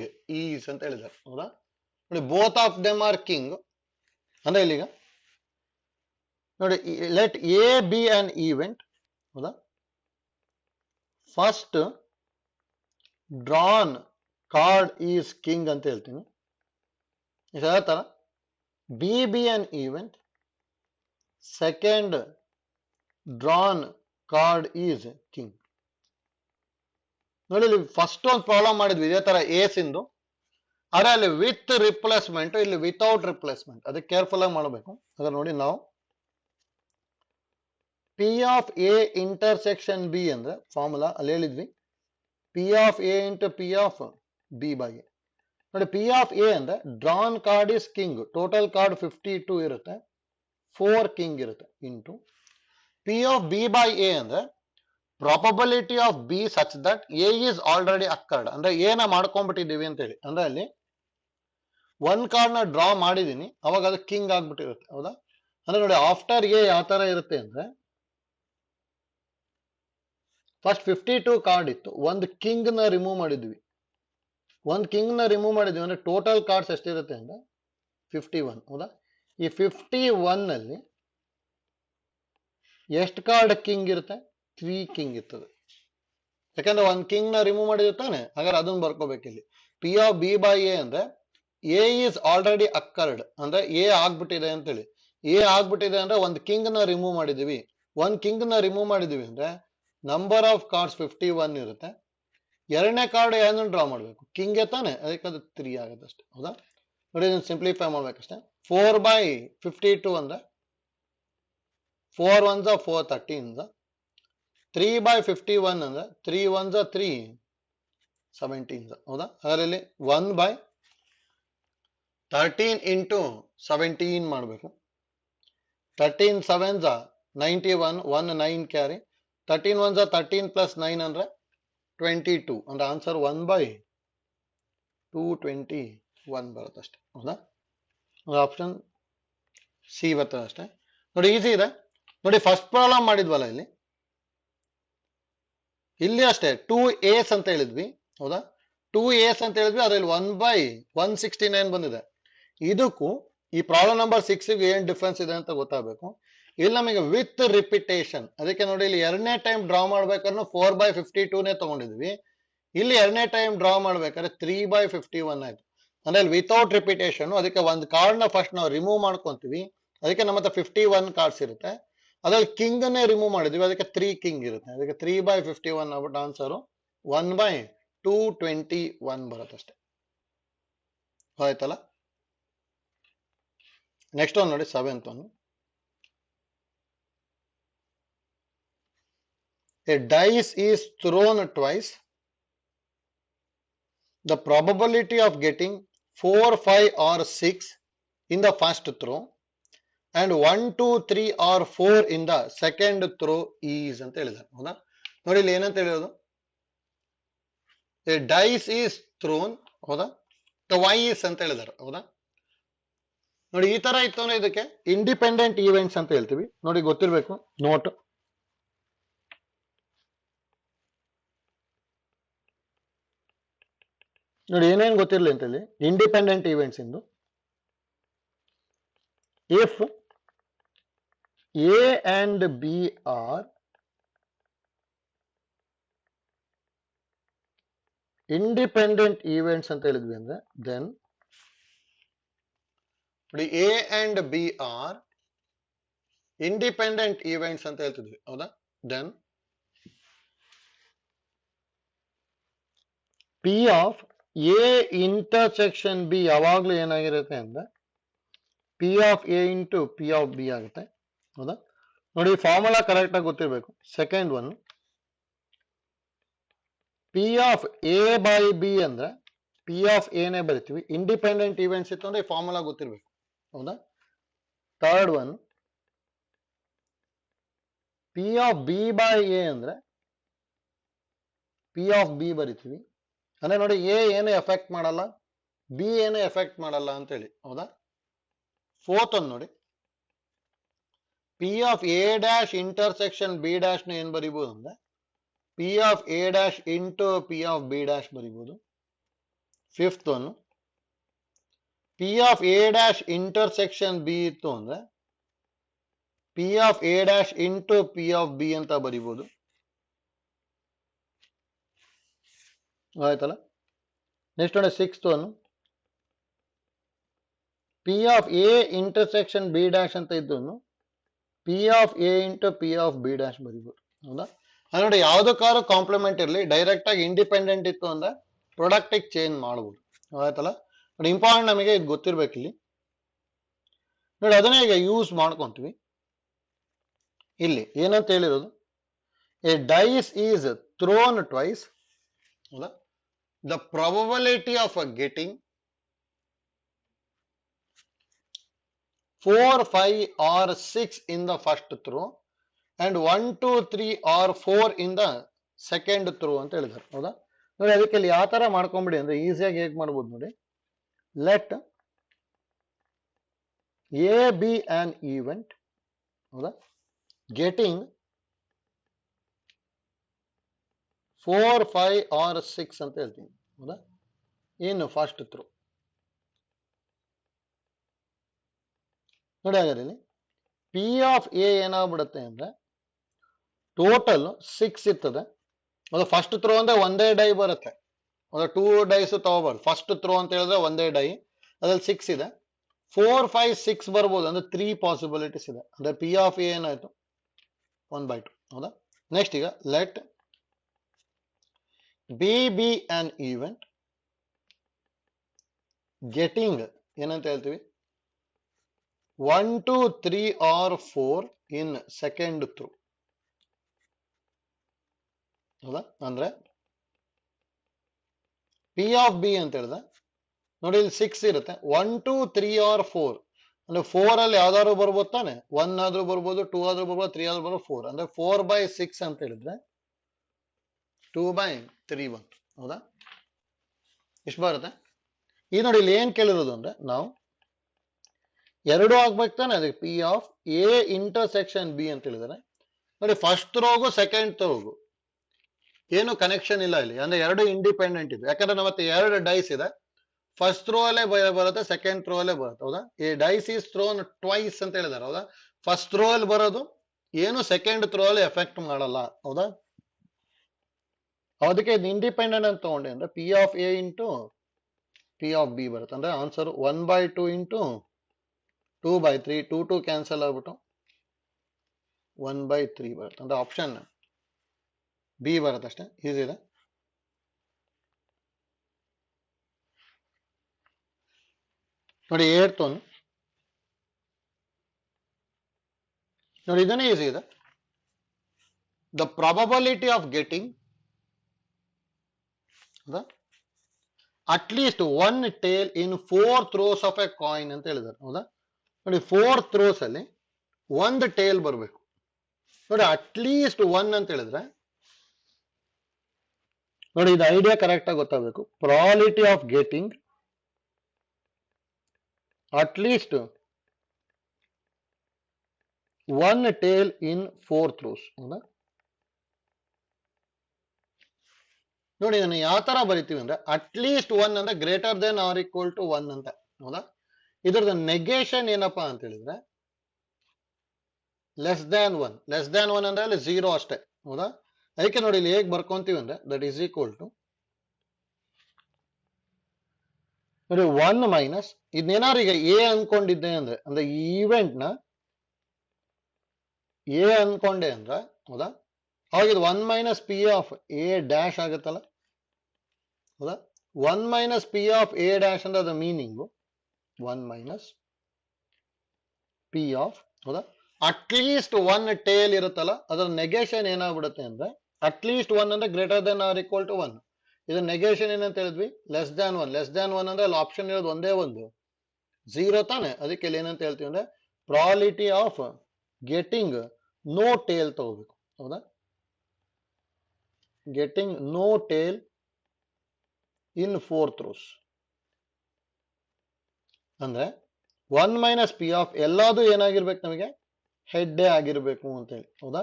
is ಅಂತ ಹೇಳಿದ್ದಾರೆ. ಹೌದಾ ನೋಡಿ, both of them are king ಅಂದ್ರೆ ಇಲ್ಲಿಗ ನೋಡಿ, let A be an event. ಹೌದಾ, first drawn card is king ಅಂತ ಹೇಳ್ತೀನಿ. ಅದೇ ತರ B B an event, second drawn card is king. ನೋಡಿ, ಇಲ್ಲಿ ಫಸ್ಟ್ ಒಂದು ಪ್ರಾಬ್ಲಮ್ ಮಾಡಿದ್ವಿ ಇದೇ ತರ ಏಸ್ ಇಂದು, ಆದ್ರೆ ಅಲ್ಲಿ ವಿತ್ ರಿಪ್ಲೇಸ್ಮೆಂಟ್, ಇಲ್ಲಿ ವಿತೌಟ್ ರಿಪ್ಲೇಸ್ಮೆಂಟ್. ಅದಕ್ಕೆ ಕೇರ್ಫುಲ್ ಆಗಿ ಮಾಡಬೇಕು. ಅದ್ರ ನೋಡಿ, ನಾವು P of A intersection B ಅಂದ್ರೆ ಫಾರ್ಮುಲಾ ಅಲ್ಲಿ ಹೇಳಿದ್ವಿ, P of A into P of B by A. ನೋಡಿ, ಪಿ ಆಫ್ ಎ ಅಂದ್ರೆ drawn card is king, total card 52 ಇರುತ್ತೆ, 4 ಕಿಂಗ್ ಇರುತ್ತೆ, into P of B by A ಅಂದ್ರೆ probability of B such that A is already occurred, ಅಂದ್ರೆ ಎನ ಮಾಡ್ಕೊಂಡ್ಬಿಟ್ಟಿದೀವಿ ಅಂತ ಹೇಳಿ. ಅಂದ್ರೆ ಅಲ್ಲಿ 1 ಕಾರ್ಡ್ ನ ಡ್ರಾ ಮಾಡಿದೀನಿ, ಅವಾಗ ಅದು ಕಿಂಗ್ ಆಗ್ಬಿಟ್ಟಿರುತ್ತೆ. ಹೌದಾ, ಅಂದ್ರೆ ನೋಡಿ, ಆಫ್ಟರ್ ಎ ಯಾವ ತರ ಇರುತ್ತೆ ಅಂದ್ರೆ ಫಸ್ಟ್ 52 ಕಾರ್ಡ್ ಇತ್ತು, ಒಂದು ಕಿಂಗ್ ನ ರಿಮೂವ್ ಮಾಡಿದ್ವಿ. ಒಂದು ಕಿಂಗ್ ನ ರಿಮೂವ್ ಮಾಡಿದ್ವಿ ಅಂದ್ರೆ ಟೋಟಲ್ ಕಾರ್ಡ್ಸ್ ಎಷ್ಟಿರುತ್ತೆ ಅಂದ್ರೆ 51. ಹೌದಾ, ಈ 51 ನಲ್ಲಿ ಎಷ್ಟು ಕಾರ್ಡ್ ಕಿಂಗ್ ಇರುತ್ತೆ? 3 ಕಿಂಗ್ ಇರ್ತದೆ. ಯಾಕಂದ್ರೆ ಒಂದು ಕಿಂಗ್ ನ ರಿಮೂವ್ ಮಾಡಿರ್ತಾನೆ, ಹಾಗಾದ್ರೆ ಅದನ್ನ ಬರ್ಕೋಬೇಕು. ಇಲ್ಲಿ P of B by A ಅಂದ್ರೆ ಎ ಈಸ್ ಆಲ್ರೆಡಿ ಅಕ್ಕರ್ಡ್, ಅಂದ್ರೆ ಎ ಆಗ್ಬಿಟ್ಟಿದೆ ಅಂತೇಳಿ. ಎ ಆಗ್ಬಿಟ್ಟಿದೆ ಅಂದ್ರೆ ಒಂದು ಕಿಂಗ್ ನ ರಿಮೂವ್ ಮಾಡಿದೀವಿ. ಒಂದು ಕಿಂಗ್ ನ ರಿಮೂವ್ ಮಾಡಿದೀವಿ ಅಂದ್ರೆ ನಂಬರ್ ಆಫ್ ಕಾರ್ಡ್ಸ್ 51 ಇರುತ್ತೆ. ಎರಡನೇ ಕಾರ್ಡ್ ಏನು ಡ್ರಾ ಮಾಡ್ಬೇಕು? ಕಿಂಗ್ ತಾನೆ, ಅದಕ್ಕೆ ಅದು 3 ಆಗುತ್ತೆ ಅಷ್ಟೇ. ಹೌದಾ, ನೋಡಿ, ಇದನ್ನ ಸಿಂಪ್ಲಿಫೈ ಮಾಡ್ಬೇಕಷ್ಟೇ. 4/52 ಅಂದ್ರೆ 4 1s 4 13s, 3/51 ಅಂದ್ರೆ 3 1s 3 17s. ಹೌದಾ, ಅದರಲ್ಲಿ 1/13 ಇಂಟು 17 ಮಾಡಬೇಕು. 13 7s 91, 1 9 ಕ್ಯಾರಿ, 13 1s 13 ಪ್ಲಸ್ 9 ಅಂದ್ರೆ 22, ಅಂದ್ರೆ ಆನ್ಸರ್ 1/221 ಬರುತ್ತೆ ಅಷ್ಟೇ. ಹೌದಾ, ಆಪ್ಷನ್ ಸಿ ಬರ್ತದೆ ಅಷ್ಟೇ. ನೋಡಿ, ಈಸಿ ಇದೆ. ನೋಡಿ, ಫಸ್ಟ್ ಪ್ರಾಬ್ಲಮ್ ಮಾಡಿದ್ವಲ್ಲ ಇಲ್ಲಿ, ಇಲ್ಲಿ ಅಷ್ಟೇ 2 A's ಅಂತ ಹೇಳಿದ್ವಿ. ಹೌದಾ, 2 A's ಅಂತ ಹೇಳಿದ್ವಿ, ಅದ್ರಲ್ಲಿ 1/169 ಬಂದಿದೆ. ಇದಕ್ಕೂ ಈ ಪ್ರಾಬ್ಲಮ್ ನಂಬರ್ 6 ಗೆ ಏನ್ ಡಿಫ್ರೆನ್ಸ್ ಇದೆ ಅಂತ ಗೊತ್ತಾಗಬೇಕು. ಇಲ್ಲಿ ನಮಗೆ ವಿತ್ ರಿಪಿಟೇಷನ್, ಅದಕ್ಕೆ ನೋಡಿ, ಇಲ್ಲಿ ಎರಡನೇ ಟೈಮ್ ಡ್ರಾ ಮಾಡ್ಬೇಕಾದ್ರೆ 4/52 ತಗೊಂಡಿದ್ವಿ. ಇಲ್ಲಿ ಎರಡನೇ ಟೈಮ್ ಡ್ರಾ ಮಾಡ್ಬೇಕಾದ್ರೆ 3/51 ಆಯ್ತು. ಅಂದ್ರೆ ವಿತೌಟ್ ರಿಪಿಟೇಷನ್. ಅದಕ್ಕೆ ಒಂದು ಕಾರ್ಡ್ ನ ಫಸ್ಟ್ ನಾವು ರಿಮೂವ್ ಮಾಡ್ಕೊಂತೀವಿ. ಅದಕ್ಕೆ ನಮ್ಮ ಹತ್ರ 51 ಕಾರ್ಡ್ಸ್ ಇರುತ್ತೆ. ಅದ್ರಲ್ಲಿ ಕಿಂಗ್ ಅನ್ನೇ ರಿಮೂವ್ ಮಾಡಿದ್ವಿ, ಅದಕ್ಕೆ 3 ಕಿಂಗ್ ಇರುತ್ತೆ. ಅದಕ್ಕೆ 3/51 ಆಗ್ಬಿಟ್ಟು ಆನ್ಸರ್ 1/221 ಬರುತ್ತೆ ಅಷ್ಟೇ. ಆಯ್ತಲ್ಲ. ನೆಕ್ಸ್ಟ್ ಒಂದು ನೋಡಿ, 7th one. A dice is thrown twice. The probability of getting 4, 5 or 6 in the first throw and 1, 2, 3 or 4 in the second throw is ಅಂತ ಹೇಳಿದ್ದಾರೆ. ಹೌದಾ? ನೋಡಿ ಇಲ್ಲಿ ಏನಂತ ಹೇಳಿರೋದು, a dice is thrown, ಹೌದಾ, twice ಅಂತ ಹೇಳಿದ್ದಾರೆ. ಹೌದಾ? ನೋಡಿ ಈ ತರ ಇತ್ತು ಅಂದ್ರೆ ಇದಕ್ಕೆ ಇಂಡಿಪೆಂಡೆಂಟ್ ಈವೆಂಟ್ಸ್ ಅಂತ ಹೇಳ್ತೀವಿ. ನೋಡಿ ಗೊತ್ತಿರ್ಬೇಕು, ನೋಟ್. ನೋಡಿ ಏನೇನು ಗೊತ್ತಿರಲಿ ಅಂತ ಹೇಳಿ, ಇಂಡಿಪೆಂಡೆಂಟ್ ಈವೆಂಟ್ಸ್ ಇಂದು if A and B are independent events ಅಂತ ಹೇಳಿದ್ವಿ ಅಂದ್ರೆ ದೆನ್ ನೋಡಿ A and B are independent events ಅಂತ ಹೇಳ್ತಿದ್ವಿ. ಹೌದಾ? Then P of A intersection B ಯಾವಾಗ್ಲೂ ಏನಾಗಿರುತ್ತೆ ಅಂದ್ರೆ P of A into P of B ಆಗುತ್ತೆ. ಹೌದಾ? ನೋಡಿ ಫಾರ್ಮುಲಾ ಕರೆಕ್ಟ್ ಆಗಿ ಗೊತ್ತಿರ್ಬೇಕು. Second one, P of A by B ಅಂದ್ರೆ ಪಿ ಆಫ್ ಎನೇ ಬರಿತೀವಿ. ಇಂಡಿಪೆಂಡೆಂಟ್ ಈವೆಂಟ್ಸ್ ಇತ್ತು ಅಂದ್ರೆ ಫಾರ್ಮುಲಾ ಗೊತ್ತಿರ್ಬೇಕು. ಹೌದಾ? Third one, P of B by A ಅಂದ್ರೆ ಪಿ ಆಫ್ ಬಿ ಬರಿತೀವಿ. ಅಂದ್ರೆ ನೋಡಿ ಎ ಏನು ಎಫೆಕ್ಟ್ ಮಾಡಲ್ಲ, ಬಿ ಏನು ಎಫೆಕ್ಟ್ ಮಾಡಲ್ಲ ಅಂತ ಹೇಳಿ. ಹೌದಾ? ಫೋರ್ತ್ ಒಂದು ನೋಡಿ, P of A dash intersection B dash ನ ಏನ್ ಬರಿಬಹುದು ಅಂದ್ರೆ P of A dash into P of B dash ಬರಿಬಹುದು. Fifth one, P of A dash intersection B ಇತ್ತು ಅಂದ್ರೆ P of A dash into P of B ಅಂತ ಬರಿಬಹುದು. ಆಯ್ತಲ್ಲ. ನೆಕ್ಸ್ಟ್ ನೋಡಿ, sixth one, P of A intersection B dash ಅಂತ ಇದ್ದು P of A into P of B dash ಬರಿಬಹುದು. ಹೌದಾ? ನೋಡಿ ಯಾವುದಕ್ಕಾದ್ರೂ ಕಾಂಪ್ಲಿಮೆಂಟ್ ಇರಲಿ, ಡೈರೆಕ್ಟ್ ಆಗಿ ಇಂಡಿಪೆಂಡೆಂಟ್ ಇತ್ತು ಅಂದ್ರೆ ಪ್ರಾಡಕ್ಟ್ ಚೇಂಜ್ ಮಾಡಬಹುದು. ಆಯ್ತಲ್ಲ. ನೋಡಿ ಇಂಪಾರ್ಟೆಂಟ್ ನಮಗೆ ಇದು ಗೊತ್ತಿರ್ಬೇಕು ಇಲ್ಲಿ. ನೋಡಿ ಅದನ್ನೇ ಈಗ ಯೂಸ್ ಮಾಡ್ಕೊಂತೀವಿ. ಇಲ್ಲಿ ಏನಂತ ಹೇಳಿರೋದು, a dice is thrown twice. ಹೌದಾ? The probability of getting 4, 5 or 6 in the first throw and 1, 2, 3 or 4 in the second throw ಅಂತ ಹೇಳಿದ್ದಾರೆ. ಹೌದಾ? ನೋಡಿ ಅದಕ್ಕೆ ಇಲ್ಲಿ ಯಾವ ತರ ಮಾಡ್ಕೊಂಬಿಡಿ ಅಂದ್ರೆ ಈಸಿಯಾಗಿ ಹೇಗೆ ಮಾಡ್ಬೋದು ನೋಡಿ. Let A B an event. ಹೌದಾ? ಗೆಟಿಂಗ್ 4, 5 or 6 ಅಂತ ಹೇಳ್ತೀನಿ. ಹೌದಾ? ಏನು ಫಸ್ಟ್ ಥ್ರೋ. ನೋಡಿ ಹಾಗಾದ್ರೆ ಪಿ ಆಫ್ ಎ ಏನಾಗ್ಬಿಡುತ್ತೆ ಅಂದ್ರೆ ಟೋಟಲ್ 6 ಇರ್ತದೆ. ಅದು ಫಸ್ಟ್ ಥ್ರೋ ಅಂದ್ರೆ ಒಂದೇ ಡೈ ಬರುತ್ತೆ. ಅದು 2 ಡೈಸ್ ತಗೋಬಾರ್ದು. ಫಸ್ಟ್ ಥ್ರೋ ಅಂತ ಹೇಳಿದ್ರೆ ಒಂದೇ ಡೈ, ಅದ್ರಲ್ಲಿ 6 ಇದೆ. 4, 5, 6 ಬರ್ಬೋದು ಅಂದ್ರೆ 3 ಪಾಸಿಬಿಲಿಟೀಸ್ ಇದೆ. ಅಂದ್ರೆ ಪಿ ಆಫ್ ಎ ಏನಾಯ್ತು 1/2. ಹೌದಾ? ನೆಕ್ಸ್ಟ್ ಈಗ let B B an event getting ಏನಂತ ಹೇಳ್ತೀವಿ 1, 2, 3 or 4 in second throw. ಹೌದಾ? ಅಂದ್ರೆ ಪಿ ಆಫ್ ಬಿ ಅಂತ ಹೇಳಿದ್ರೆ ನೋಡಿ ಇಲ್ಲಿ 6 ಇರುತ್ತೆ. 1, 2, 3 or 4 ಅಂದ್ರೆ 4 ಅಲ್ಲಿ ಯಾವ್ದಾದ್ರು ಬರ್ಬೋದು ತಾನೆ. 1 ಆದ್ರೂ ಬರ್ಬೋದು, 2 ಆದ್ರೂ ಬರ್ಬೋದು, 3 ಆದ್ರೂ ಬರ್ಬೋದು, 4 ಅಂದ್ರೆ 4/6 ಅಂತ ಹೇಳಿದ್ರೆ 2/3 ಬಂತು. ಹೌದಾ? ಎಷ್ಟು ಬರುತ್ತೆ? ಈ ನೋಡಿ ಇಲ್ಲಿ ಏನ್ ಕೇಳಿರೋದು ಅಂದ್ರೆ ನಾವು ಎರಡು ಆಗ್ಬೇಕು ತಾನೆ. ಅದಕ್ಕೆ P of A intersection B ಅಂತ ಹೇಳಿದಾರೆ. ನೋಡಿ ಫಸ್ಟ್ ಥ್ರೋಗು ಸೆಕೆಂಡ್ ಥ್ರೋಗು ಏನು ಕನೆಕ್ಷನ್ ಇಲ್ಲ ಇಲ್ಲಿ, ಅಂದ್ರೆ ಎರಡು ಇಂಡಿಪೆಂಡೆಂಟ್ ಇದೆ. ಯಾಕಂದ್ರೆ ನಮ್ಮ ಹತ್ರ ಎರಡು ಡೈಸ್ ಇದೆ. ಫಸ್ಟ್ ಥ್ರೋ ಅಲ್ಲೇ ಬರುತ್ತೆ, ಸೆಕೆಂಡ್ ಥ್ರೋ ಅಲ್ಲೇ ಬರುತ್ತೆ. ಹೌದಾ? ಈ ಡೈಸ್ ಈಸ್ ಥ್ರೋನ್ ಟ್ವೈಸ್ ಅಂತ ಹೇಳಿದಾರೆ. ಹೌದಾ? ಫಸ್ಟ್ ಥ್ರೋ ಅಲ್ಲಿ ಬರೋದು ಏನು ಸೆಕೆಂಡ್ ಥ್ರೋ ಅಲ್ಲಿ ಎಫೆಕ್ಟ್ ಮಾಡಲ್ಲ. ಹೌದಾ? ಅದಕ್ಕೆ ಇದು ಇಂಡಿಪೆಂಡೆಂಟ್ ಅಂತ ತಗೊಂಡೆ ಅಂದ್ರೆ P of A into P of B ಬರುತ್ತೆ. ಅಂದ್ರೆ ಆನ್ಸರ್ 1/2 ಇಂಟು 2/3, 2 ಕ್ಯಾನ್ಸಲ್ ಆಗ್ಬಿಟ್ಟು 1/3 ಬರುತ್ತೆ. ಅಂದ್ರೆ ಆಪ್ಷನ್ ಬಿ ಬರುತ್ತೆ ಅಷ್ಟೇ. ಈಸಿ ಇದೆ. ನೋಡಿ 8th one ನೋಡಿ, ಇದನ್ನೇ ಈಸಿ ಇದೆ. The probability of getting at least one tail in 4 throws of a coin ಅಂತ ಹೇಳಿದ್ದಾರೆ. ಹೌದಾ? ನೋಡಿ 4 ಥ್ರೋಸ್ ಅಲ್ಲಿ ಒಂದು ಟೇಲ್ ಬರಬೇಕು. ನೋಡಿ ಅಟ್ಲೀಸ್ಟ್ 1 ಅಂತ ಹೇಳಿದ್ರೆ ನೋಡಿ ಇದು ಐಡಿಯಾ ಕರೆಕ್ಟ್ ಆಗಿ ಗೊತ್ತಾಗಬೇಕು. Probability of getting at least 1 tail in 4 throws. ಹೌದಾ? ನೋಡಿ ಇದನ್ನು ಯಾವ ತರ ಬರಿತೀವಿ ಅಂದ್ರೆ ಅಟ್ಲೀಸ್ಟ್ 1 ಅಂದ್ರೆ greater than or equal to 1 ಅಂತ. ಹೌದಾ? ಇದ್ರದ್ದು ನೆಗೇಷನ್ ಏನಪ್ಪಾ ಅಂತ ಹೇಳಿದ್ರೆ ಲೆಸ್ ದ್ಯಾನ್ 1. ಲೆಸ್ ದ್ಯಾನ್ 1 ಅಂದ್ರೆ ಅಲ್ಲಿ 0 ಅಷ್ಟೇ. ಹೌದಾ? ಅದಕ್ಕೆ ನೋಡಿ ಇಲ್ಲಿ ಹೇಗೆ ಬರ್ಕೊಂತೀವಿ ಅಂದ್ರೆ ದಟ್ ಈಸ್ ಈಕ್ವಲ್ ಟು ನೋಡಿ 1 ಮೈನಸ್ ಇದನ್ನೇನಾರು ಈಗ ಎ ಅನ್ಕೊಂಡಿದ್ದೆ ಅಂದ್ರೆ ಈ ಈವೆಂಟ್ ನ ಎ ಅನ್ಕೊಂಡೆ ಅಂದ್ರೆ ಹೌದಾ, ಅವಾಗ ಇದು 1 minus P of A dash ಆಗುತ್ತಲ್ಲ. ಹೌದಾ? 1 minus P of A dash ಅಂದ್ರೆ ಅದ ಮೀನಿಂಗು 1 ಮೈನಸ್ ಪಿ ಆಫ್. ಹೌದಾ? ಅಟ್ಲೀಸ್ಟ್ 1 ಟೇಲ್ ಇರುತ್ತಲ್ಲ ಅದರ ನೆಗೇಷನ್ ಏನಾಗ್ಬಿಡುತ್ತೆ ಅಂದ್ರೆ ಅಟ್ಲೀಸ್ಟ್ 1 ಅಂದ್ರೆ greater than or equal to 1. ಇದು ನೆಗೇಷನ್ ಏನಂತ ಹೇಳಿದ್ವಿ? Less than 1. ಲೆಸ್ ದ್ಯಾನ್ 1 ಅಂದ್ರೆ ಅಲ್ಲಿ ಆಪ್ಷನ್ ಇರೋದು ಒಂದೇ ಒಂದು 0 ತಾನೆ. ಅದಕ್ಕೆ ಇಲ್ಲಿ ಏನಂತ ಹೇಳ್ತೀವಿ ಅಂದ್ರೆ probability of getting no tail ತಗೋಬೇಕು. ಹೌದಾ? Getting no tail in 4 throws ಅಂದ್ರೆ 1 ಮೈನಸ್ ಪಿ ಆಫ್ ಎಲ್ಲಾದು ಏನಾಗಿರ್ಬೇಕು ನಮಗೆ ಹೆಡ್ಡೇ ಆಗಿರ್ಬೇಕು ಅಂತ ಹೇಳಿ. ಹೌದಾ?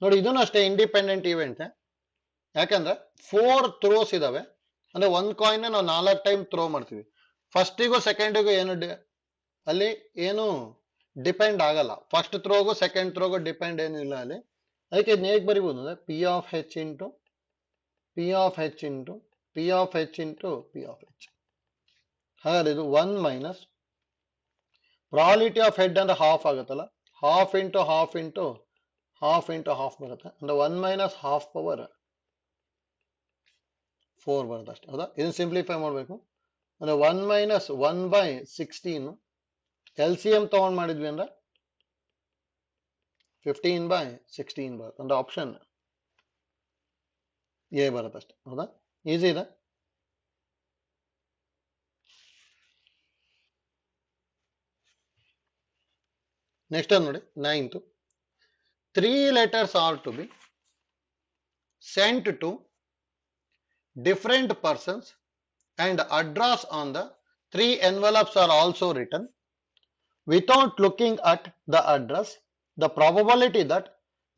ನೋಡಿ ಇದನ್ನು ಅಷ್ಟೇ ಇಂಡಿಪೆಂಡೆಂಟ್ ಇವೆಂಟ್. ಯಾಕಂದ್ರೆ 4 ಥ್ರೋಸ್ ಇದಾವೆ ಅಂದ್ರೆ ಒಂದು ಕಾಯಿನ್ ನಾವು 4 ಟೈಮ್ ಥ್ರೋ ಮಾಡ್ತೀವಿ. ಫಸ್ಟಿಗೂ ಸೆಕೆಂಡಿಗೂ ಏನು ಅಲ್ಲಿ ಏನು ಡಿಪೆಂಡ್ ಆಗಲ್ಲ. ಫಸ್ಟ್ ಥ್ರೋಗೂ ಸೆಕೆಂಡ್ ಥ್ರೋಗೂ ಡಿಪೆಂಡ್ ಏನು ಇಲ್ಲ ಅಲ್ಲಿ. ಅದಕ್ಕೆ ಇದನ್ನ ಹೇಗೆ ಬರಿಬಹುದು ಅಂದ್ರೆ P of H into P of H into P of H into P of ಹೆಚ್. ಹಾಗಾದ್ರೆ ಇದು 1 ಮೈನಸ್ ಪ್ರಾಬಬಿಲಿಟಿ ಆಫ್ ಹೆಡ್ ಅಂದ್ರೆ ಹಾಫ್ ಆಗುತ್ತಲ್ಲ, half into half into half into half ಬರುತ್ತೆ. ಅಂದ್ರೆ 1 ಮೈನಸ್ ಹಾಫ್ ಪವರ್ 4 ಬರುತ್ತೆ ಅಷ್ಟೇ. ಹೌದಾ? ಇದನ್ನ ಸಿಂಪ್ಲಿಫೈ ಮಾಡಬೇಕು ಅಂದ್ರೆ 1 ಮೈನಸ್ 1/16 ಎಲ್ ಸಿ ಎಂ ತಗೊಂಡ್ ಮಾಡಿದ್ವಿ ಅಂದ್ರೆ 15/16 ಬರುತ್ತೆ. ಅಂದ್ರೆ ಆಪ್ಷನ್ ಎ ಬರುತ್ತೆ ಅಷ್ಟೇ. ಹೌದಾ? ಈಸಿ ಇದೆ. ನೆಕ್ಸ್ಟ್ ನೋಡಿ 9th. 3 letters are to be sent to different persons and address on the 3 envelopes are also written. Without looking at the address, the probability that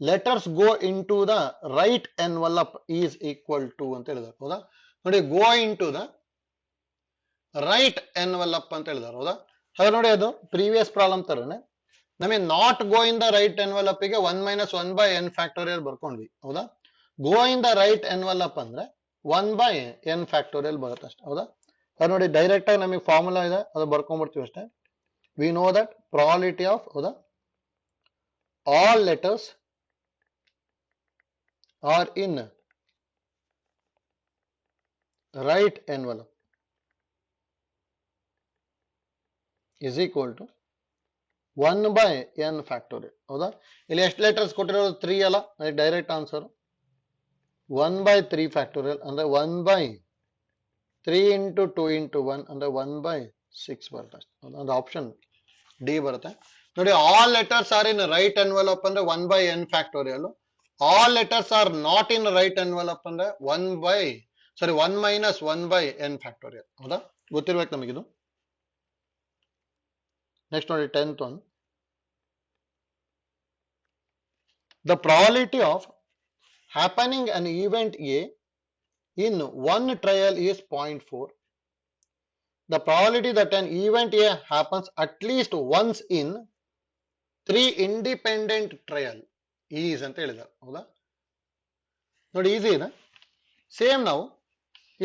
letters go into the right envelope is equal to ಅಂತ ಹೇಳಿದ್ದಾರೆ. ಹೌದಾ? ನೋಡಿ go into the right envelope ಅಂತ ಹೇಳಿದ್ದಾರೆ. ಹೌದಾ? ಹಾಗೆ ನೋಡಿ ಅದು ಪ್ರೀವಿಯಸ್ ಪ್ರಾಬ್ಲಮ್ ತರನೇ ನಮಗೆ not go in the right envelope ಗೆ 1 ಮೈನಸ್ 1/n ಫ್ಯಾಕ್ಟೋರಿಯಲ್ ಬರ್ಕೊಂಡ್ವಿ. ಹೌದಾ? ಗೋ ಇನ್ ದ ರೈಟ್ ಎನ್ವೆಲಪ್ ಅಂದ್ರೆ 1/n ಫ್ಯಾಕ್ಟೋರಿಯಲ್ ಬರುತ್ತೆ ಅಷ್ಟೇ. ಹೌದಾ? ಅದು ನೋಡಿ ಡೈರೆಕ್ಟ್ ಆಗಿ ನಮಗೆ ಫಾರ್ಮುಲಾ ಇದೆ, ಅದು ಬರ್ಕೊಂಡ್ಬಿಡ್ತೀವಿ ಅಷ್ಟೇ. We know that probability of ಹೌದಾ all letters are in right envelope is equal to 1/n factorial. ಹೌದಾ? ಇಲ್ಲಿ ಎಷ್ಟು ಲೆಟರ್ಸ್ ಕೊಟ್ಟಿರೋದು 3 ಅಲ್ಲ, ಅದಕ್ಕೆ ಡೈರೆಕ್ಟ್ ಆನ್ಸರ್ 1/3 ಫ್ಯಾಕ್ಟೋರಿಯಲ್ ಅಂದ್ರೆ 1/3 ಇಂಟು 2 ಇಂಟು 1 ಅಂದ್ರೆ 1/6 ಬರುತ್ತೆ ಅಷ್ಟೇ. ಅಂದ್ರೆ ಆಪ್ಷನ್ ಡಿ ಬರುತ್ತೆ. ನೋಡಿ all letters are in right envelope ಅಂದ್ರೆ 1/n factorial. All letters are not in right envelope ಅಂದ್ರೆ 1 ಮೈನಸ್ 1/n ಫ್ಯಾಕ್ಟೋರಿಯಲ್. ಹೌದಾ? ಗೊತ್ತಿರ್ಬೇಕು ನಮಗಿದು. ನೆಕ್ಸ್ಟ್ ನೋಡಿ 10th one. The probability of happening an event A in one trial is 0.4. The probability that an event A happens at least once in 3 independent trial is ಅಂತ ಹೇಳಿದ್ದಾರೆ. ಹೌದಾ? ನೋಡಿ easy ಇದೆ. Same ನಾವು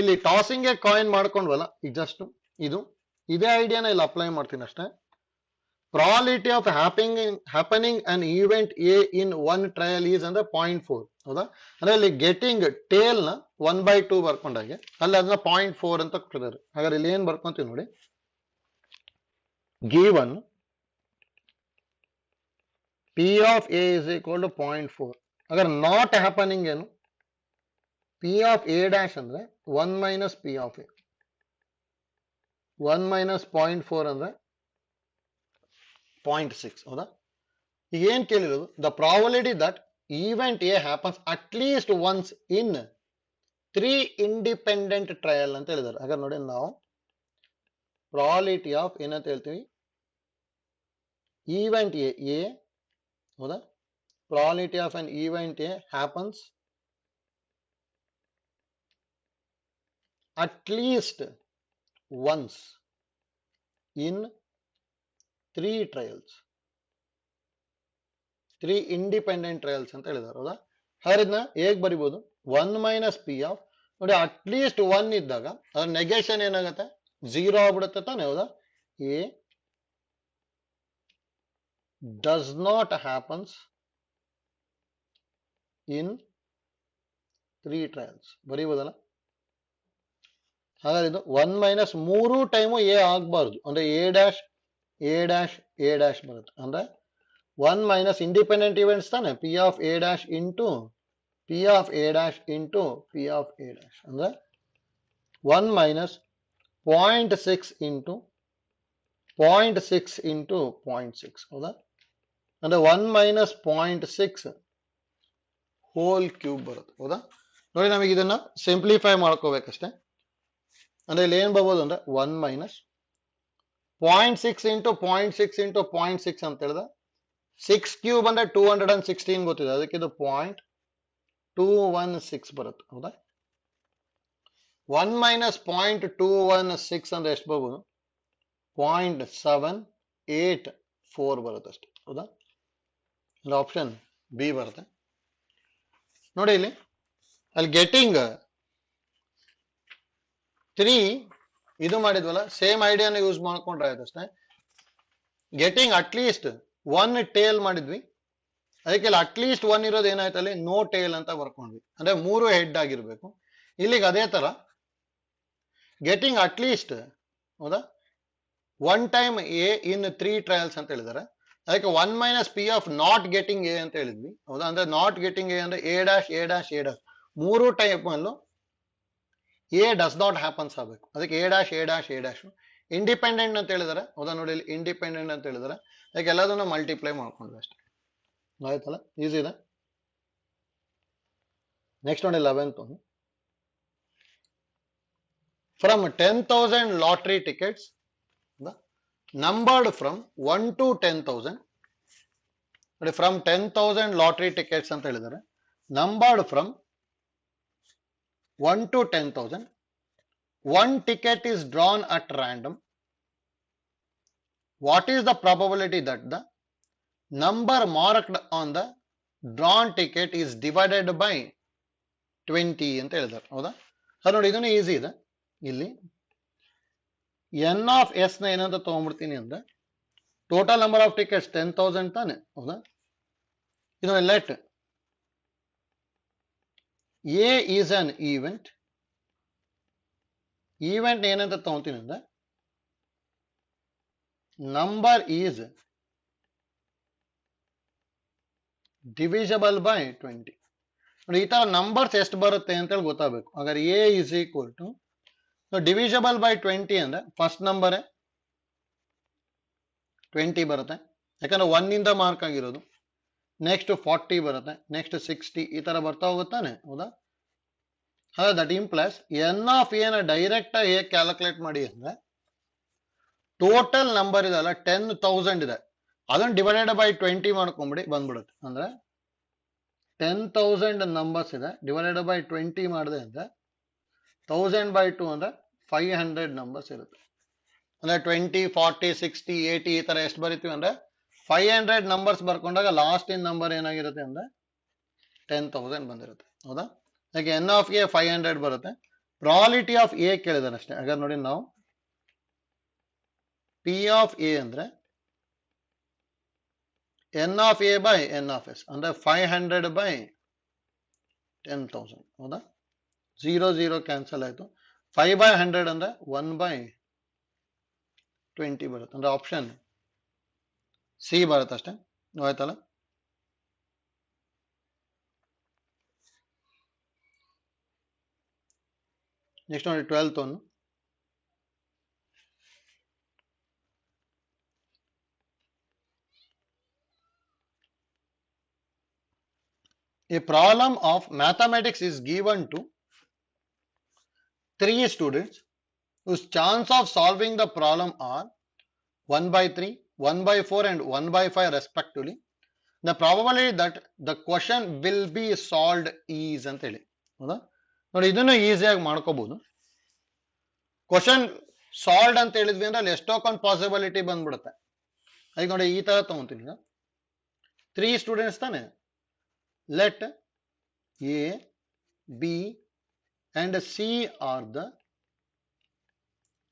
ಇಲ್ಲಿ ಟಾಸಿಂಗ್ ಎ ಕಾಯಿನ್ ಮಾಡ್ಕೊಂಡ್ವಲ್ಲ, ಈಗ just ಇದೇ ಐಡಿಯಾನ ಇಲ್ಲಿ ಅಪ್ಲೈ ಮಾಡ್ತೀನಿ ಅಷ್ಟೇ. Probability of happening an event A in one trial is ಅಂದ್ರೆ 0.4. ಹೌದಾ, ಅಂದ್ರೆ ಇಲ್ಲಿ ಗೆಟಿಂಗ್ ಟೇಲ್ ನ 1/2 ಬರ್ಕೊಂಡಾಗೆ ಅಲ್ಲಿ ಅದನ್ನ 0.4 ಅಂತ ಕೊಟ್ಟಿದ್ದಾರೆ. ಹಾಗಾದ್ರೆ ಇಲ್ಲಿ ಏನ್ ಬರ್ಕೊಂತೀವಿ ನೋಡಿ, given P of A is equal to 0.4. ಹಾಗಾದ್ರೆ ನಾಟ್ ಹ್ಯಾಪನಿಂಗ್ ಏನು, ಪಿ ಆಫ್ ಎ ಡ್ಯಾಶ್ ಅಂದ್ರೆ 1 minus P of A, 1 minus 0.4 ಅಂದ್ರೆ 0.6. ಹೌದಾ, ಈಗ ಏನ್ ಕೇಳಿರೋದು, the probability that event A happens at least once in 3 independent trial ಅಂತ ಹೇಳಿದ್ದಾರೆ. ಹಾಗಾದ್ರೆ ನೋಡಿ, ನಾವು ಪ್ರಾಬಬಿಲಿಟಿ ಆಫ್ ಏನಂತ ಹೇಳ್ತೀವಿ, ಈವೆಂಟ್ ಎ. ಹೌದಾ, probability of an event A happens at least once in 3 trials, 3 independent trials ಅಂತ ಹೇಳಿದಾರೆ. ಹೌದಾ, ಹಾಗಾದ್ರೆ ಹೇಗೆ ಬರಿಬಹುದು, 1 ಮೈನಸ್ ಪಿ ಆಫ್, ನೋಡಿ ಅಟ್ ಲೀಸ್ಟ್ 1 ಇದ್ದಾಗ ಅದ್ರ ನೆಗೆಷನ್ ಏನಾಗುತ್ತೆ, 0 ಆಗ್ಬಿಡುತ್ತೆ ತಾನೆ. ಹೌದಾ, A does not happens in 3 trials ಬರೀಬೋದಲ್ಲ. ಹಾಗಾದ್ರೆ ಇದು 1 ಮೈನಸ್ 3 ಟೈಮು ಎ ಆಗಬಾರ್ದು, ಅಂದ್ರೆ A dash A dash A dash ಬರುತ್ತೆ. ಅಂದ್ರೆ 1 ಮೈನಸ್ ಇಂಡಿಪೆಂಡೆಂಟ್ ಇವೆಂಟ್ಸ್ ತಾನೆ, P of A dash into P of A dash into P of A dash, ಅಂದ್ರೆ 1 minus 0.6 into 0.6 into 0.6. ಹೌದಾ, ಅಂದ್ರೆ 1 ಮೈನಸ್ 0.6 ಹೋಲ್ ಕ್ಯೂಬ್ ಬರುತ್ತೆ. ಹೌದಾ, ನೋಡಿ ನಮಗೆ ಇದನ್ನ ಸಿಂಪ್ಲಿಫೈ ಮಾಡ್ಕೋಬೇಕಷ್ಟೇ. ಅಂದ್ರೆ ಇಲ್ಲಿ ಏನ್ ಬರ್ಬೋದು ಅಂದ್ರೆ 1 ಮೈನಸ್ 0.6 ಇಂಟು 0.6 ಇಂಟು 0.6 ಅಂತ ಹೇಳಿದ್ರೆ 6 ಕ್ಯೂಬ್ ಅಂದ್ರೆ 216 ಗೊತ್ತಿದೆ, ಅದಕ್ಕೆ ಇದು 0.216 ಬರುತ್ತೆ. ಹೌದಾ, 1 ಮೈನಸ್ 0.216 ಅಂದ್ರೆ ಎಷ್ಟು ಬರ್ಬೋದು, 0.784 ಬರುತ್ತೆ ಅಷ್ಟೇ. ಹೌದಾ, ಇಲ್ಲಿ ಆಪ್ಷನ್ ಬಿ ಬರುತ್ತೆ. ನೋಡಿ ಇಲ್ಲಿ ಅಲ್ಲಿ ಗೆಟಿಂಗ್ 3 ಇದು ಮಾಡಿದ್ವಲ್ಲ, ಸೇಮ್ ಐಡಿಯಾನ ಯೂಸ್ ಮಾಡ್ಕೊಂಡ್ರೆ ಆಯ್ತು ಅಷ್ಟೇ. ಗೆಟಿಂಗ್ ಅಟ್ ಲೀಸ್ಟ್ 1 ಟೇಲ್ ಮಾಡಿದ್ವಿ, ಅದಕ್ಕೆ ಅಟ್ ಲೀಸ್ಟ್ 1 ಇರೋದು ಏನಾಯ್ತು, ಅಲ್ಲಿ ನೋ ಟೇಲ್ ಅಂತ ಬರ್ಕೊಂಡ್ವಿ, ಅಂದ್ರೆ 3 ಹೆಡ್ ಆಗಿರ್ಬೇಕು. ಇಲ್ಲಿಗೆ ಅದೇ ತರ ಗೆಟಿಂಗ್ ಅಟ್ ಲೀಸ್ಟ್, ಹೌದಾ, 1 ಟೈಮ್ ಎ ಇನ್ 3 ಟ್ರಯಲ್ಸ್ ಅಂತ ಹೇಳಿದ್ದಾರೆ. ಅದಕ್ಕೆ 1 minus P of not getting A ಅಂತ ಹೇಳಿದ್ವಿ. ಹೌದಾ, ಅಂದ್ರೆ ನಾಟ್ ಗೆಟಿಂಗ್ ಎ ಅಂದ್ರೆ A dash A dash A dash 3 type ಅಲ್ಲೂ ಎ ಡಸ್ ನಾಟ್ ಹ್ಯಾಪನ್ಸ್ ಆಗಬೇಕು. ಅದಕ್ಕೆ A dash A dash A dash independent ಅಂತ ಹೇಳಿದಾರೆ. ಹೌದಾ, ನೋಡಿ ಇಲ್ಲಿ ಇಂಡಿಪೆಂಡೆಂಟ್ ಅಂತ ಹೇಳಿದಾರೆ, ಅದಕ್ಕೆ ಎಲ್ಲದನ್ನು ಮಲ್ಟಿಪ್ಲೈ ಮಾಡ್ಕೊಂಡ್ವಿ ಅಷ್ಟೇ. ಆಯ್ತಲ್ಲ, ಈಸಿ ಇದೆ. ನೆಕ್ಸ್ಟ್ ನೋಡಿ 11th one. From 10,000 lottery tickets numbered from 1 to 10,000, ನೋಡಿ ಫ್ರಮ್ 10,000 ಲಾಟ್ರಿ ಟಿಕೆಟ್ಸ್ ಅಂತ ಹೇಳಿದ್ದಾರೆ, numbered from 1 to 10,000, one ticket is drawn at random. What is the probability that the number marked on the drawn ticket is divided by 20 ಅಂತ ಹೇಳಿದ್ದಾರೆ. ಹೌದಾ, ಅದು ನೋಡಿ ಇದನ್ನು easy ಇದೆ. ಇಲ್ಲಿ ಎನ್ ಆಫ್ ಎಸ್ ನ ಏನಂತ ತಗೊಂಡ್ಬಿಡ್ತೀನಿ ಅಂದ್ರೆ, ಟೋಟಲ್ ನಂಬರ್ ಆಫ್ ಟಿಕೆಟ್ಸ್ 10,000 ತಾನೆ. ಹೌದಾ, ಇದು let A is an event. Event ಏನಂತ ತಗೊಂತೀನಿ ಅಂದ್ರೆ, ನಂಬರ್ ಈಸ್ ಡಿವಿಷಬಲ್ ಬೈ 20. ಈ ತರ ನಂಬರ್ಸ್ ಎಷ್ಟು ಬರುತ್ತೆ ಅಂತ ಹೇಳಿ ಗೊತ್ತಾಗಬೇಕು. ಹಾಗಾದ್ರೆ A is equal to divisible by 20 ಅಂದ್ರೆ ಫಸ್ಟ್ ನಂಬರ್ 20 ಬರುತ್ತೆ, ಯಾಕಂದ್ರೆ 1 ಇಂದ ಮಾರ್ಕ್ ಆಗಿರೋದು. ನೆಕ್ಸ್ಟ್ 40 ಬರುತ್ತೆ, ನೆಕ್ಸ್ಟ್ 60, ಈ ತರ ಬರ್ತಾ ಹೋಗುತ್ತಾನೆ. ಹೌದಾ, ಹಾಗಾದ್ರೆ that impulse N of A ನ ಡೈರೆಕ್ಟ್ ಆಗಿ ಹೇಗೆ ಕ್ಯಾಲ್ಕುಲೇಟ್ ಮಾಡಿ ಅಂದ್ರೆ, ಟೋಟಲ್ ನಂಬರ್ ಇದೆಲ್ಲ 10,000 ಇದೆ, ಅದನ್ನ ಡಿವೈಡೆಡ್ ಬೈ 20 ಮಾಡ್ಕೊಂಬಿಡಿ, ಬಂದ್ಬಿಡುತ್ತೆ. ಅಂದ್ರೆ 10,000 ನಂಬರ್ಸ್ ಇದೆ, ಡಿವೈಡೆಡ್ ಬೈ 20 ಮಾಡಿದೆ ಅಂದ್ರೆ 1000 ಬೈ 2 ಅಂದ್ರೆ 500 ನಂಬರ್ಸ್ ಇರುತ್ತೆ. ಅಂದ್ರೆ 20, 40, 60, 80 ಈ ತರ ಎಷ್ಟು ಬರಿತೀವಿ ಅಂದ್ರೆ 500 ನಂಬರ್ಸ್ ಬರ್ಕೊಂಡಾಗ ಲಾಸ್ಟ್ ಇನ್ ನಂಬರ್ ಏನಾಗಿರುತ್ತೆ ಅಂದ್ರೆ 10,000 ಬಂದಿರುತ್ತೆ. ಹೌದಾ, ಯಾಕೆ ಎನ್ ಆಫ್ ಎ 500 ಬರುತ್ತೆ, ಪ್ರಾಬಬಿಲಿಟಿ ಆಫ್ ಎ ಕೇಳಿದಾನೆ ಅಷ್ಟೇ. ಹಾಗಾದ್ರೆ ನೋಡಿ ನಾವು ಪಿ ಆಫ್ ಎ ಅಂದ್ರೆ N of A by N of S ಅಂದ್ರೆ 500 ಬೈ 10,000 ಹೌದಾ. 0 0 ಕ್ಯಾನ್ಸಲ್ ಆಯ್ತು. 5 by 100 ಅಂದ್ರೆ 1 by 20 ಬರುತ್ತೆ. ಅಂದ್ರೆ ಆಪ್ಷನ್ ಸಿ ಬರುತ್ತೆ ಅಷ್ಟೇ. ಆಯ್ತಲ್ಲ. ನೆಕ್ಸ್ಟ್ ನೋಡಿ 12th one. A problem of mathematics is given to 3 students whose chance of solving the problem are 1 by 3, 1 by 4 and 1 by 5 respectively. The probability that the question will be solved is ಅಂತ ಹೇಳಿ ಹೌದಾ. ನೋಡಿ ಇದನ್ನು ಈಸಿಯಾಗಿ ಮಾಡ್ಕೋಬಹುದು. Question solved ಅಂತ ಹೇಳಿದ್ವಿ ಅಂದ್ರೆ ಅಲ್ಲಿ ಎಷ್ಟೊಂದು ಪಾಸಿಬಿಲಿಟಿ ಬಂದ್ಬಿಡುತ್ತೆ. ಈಗ ನೋಡಿ ಈ ತರ ತಗೊಂತೀನಿ. ಈಗ 3 ಸ್ಟೂಡೆಂಟ್ಸ್ ತಾನೆ. Let A B and C are the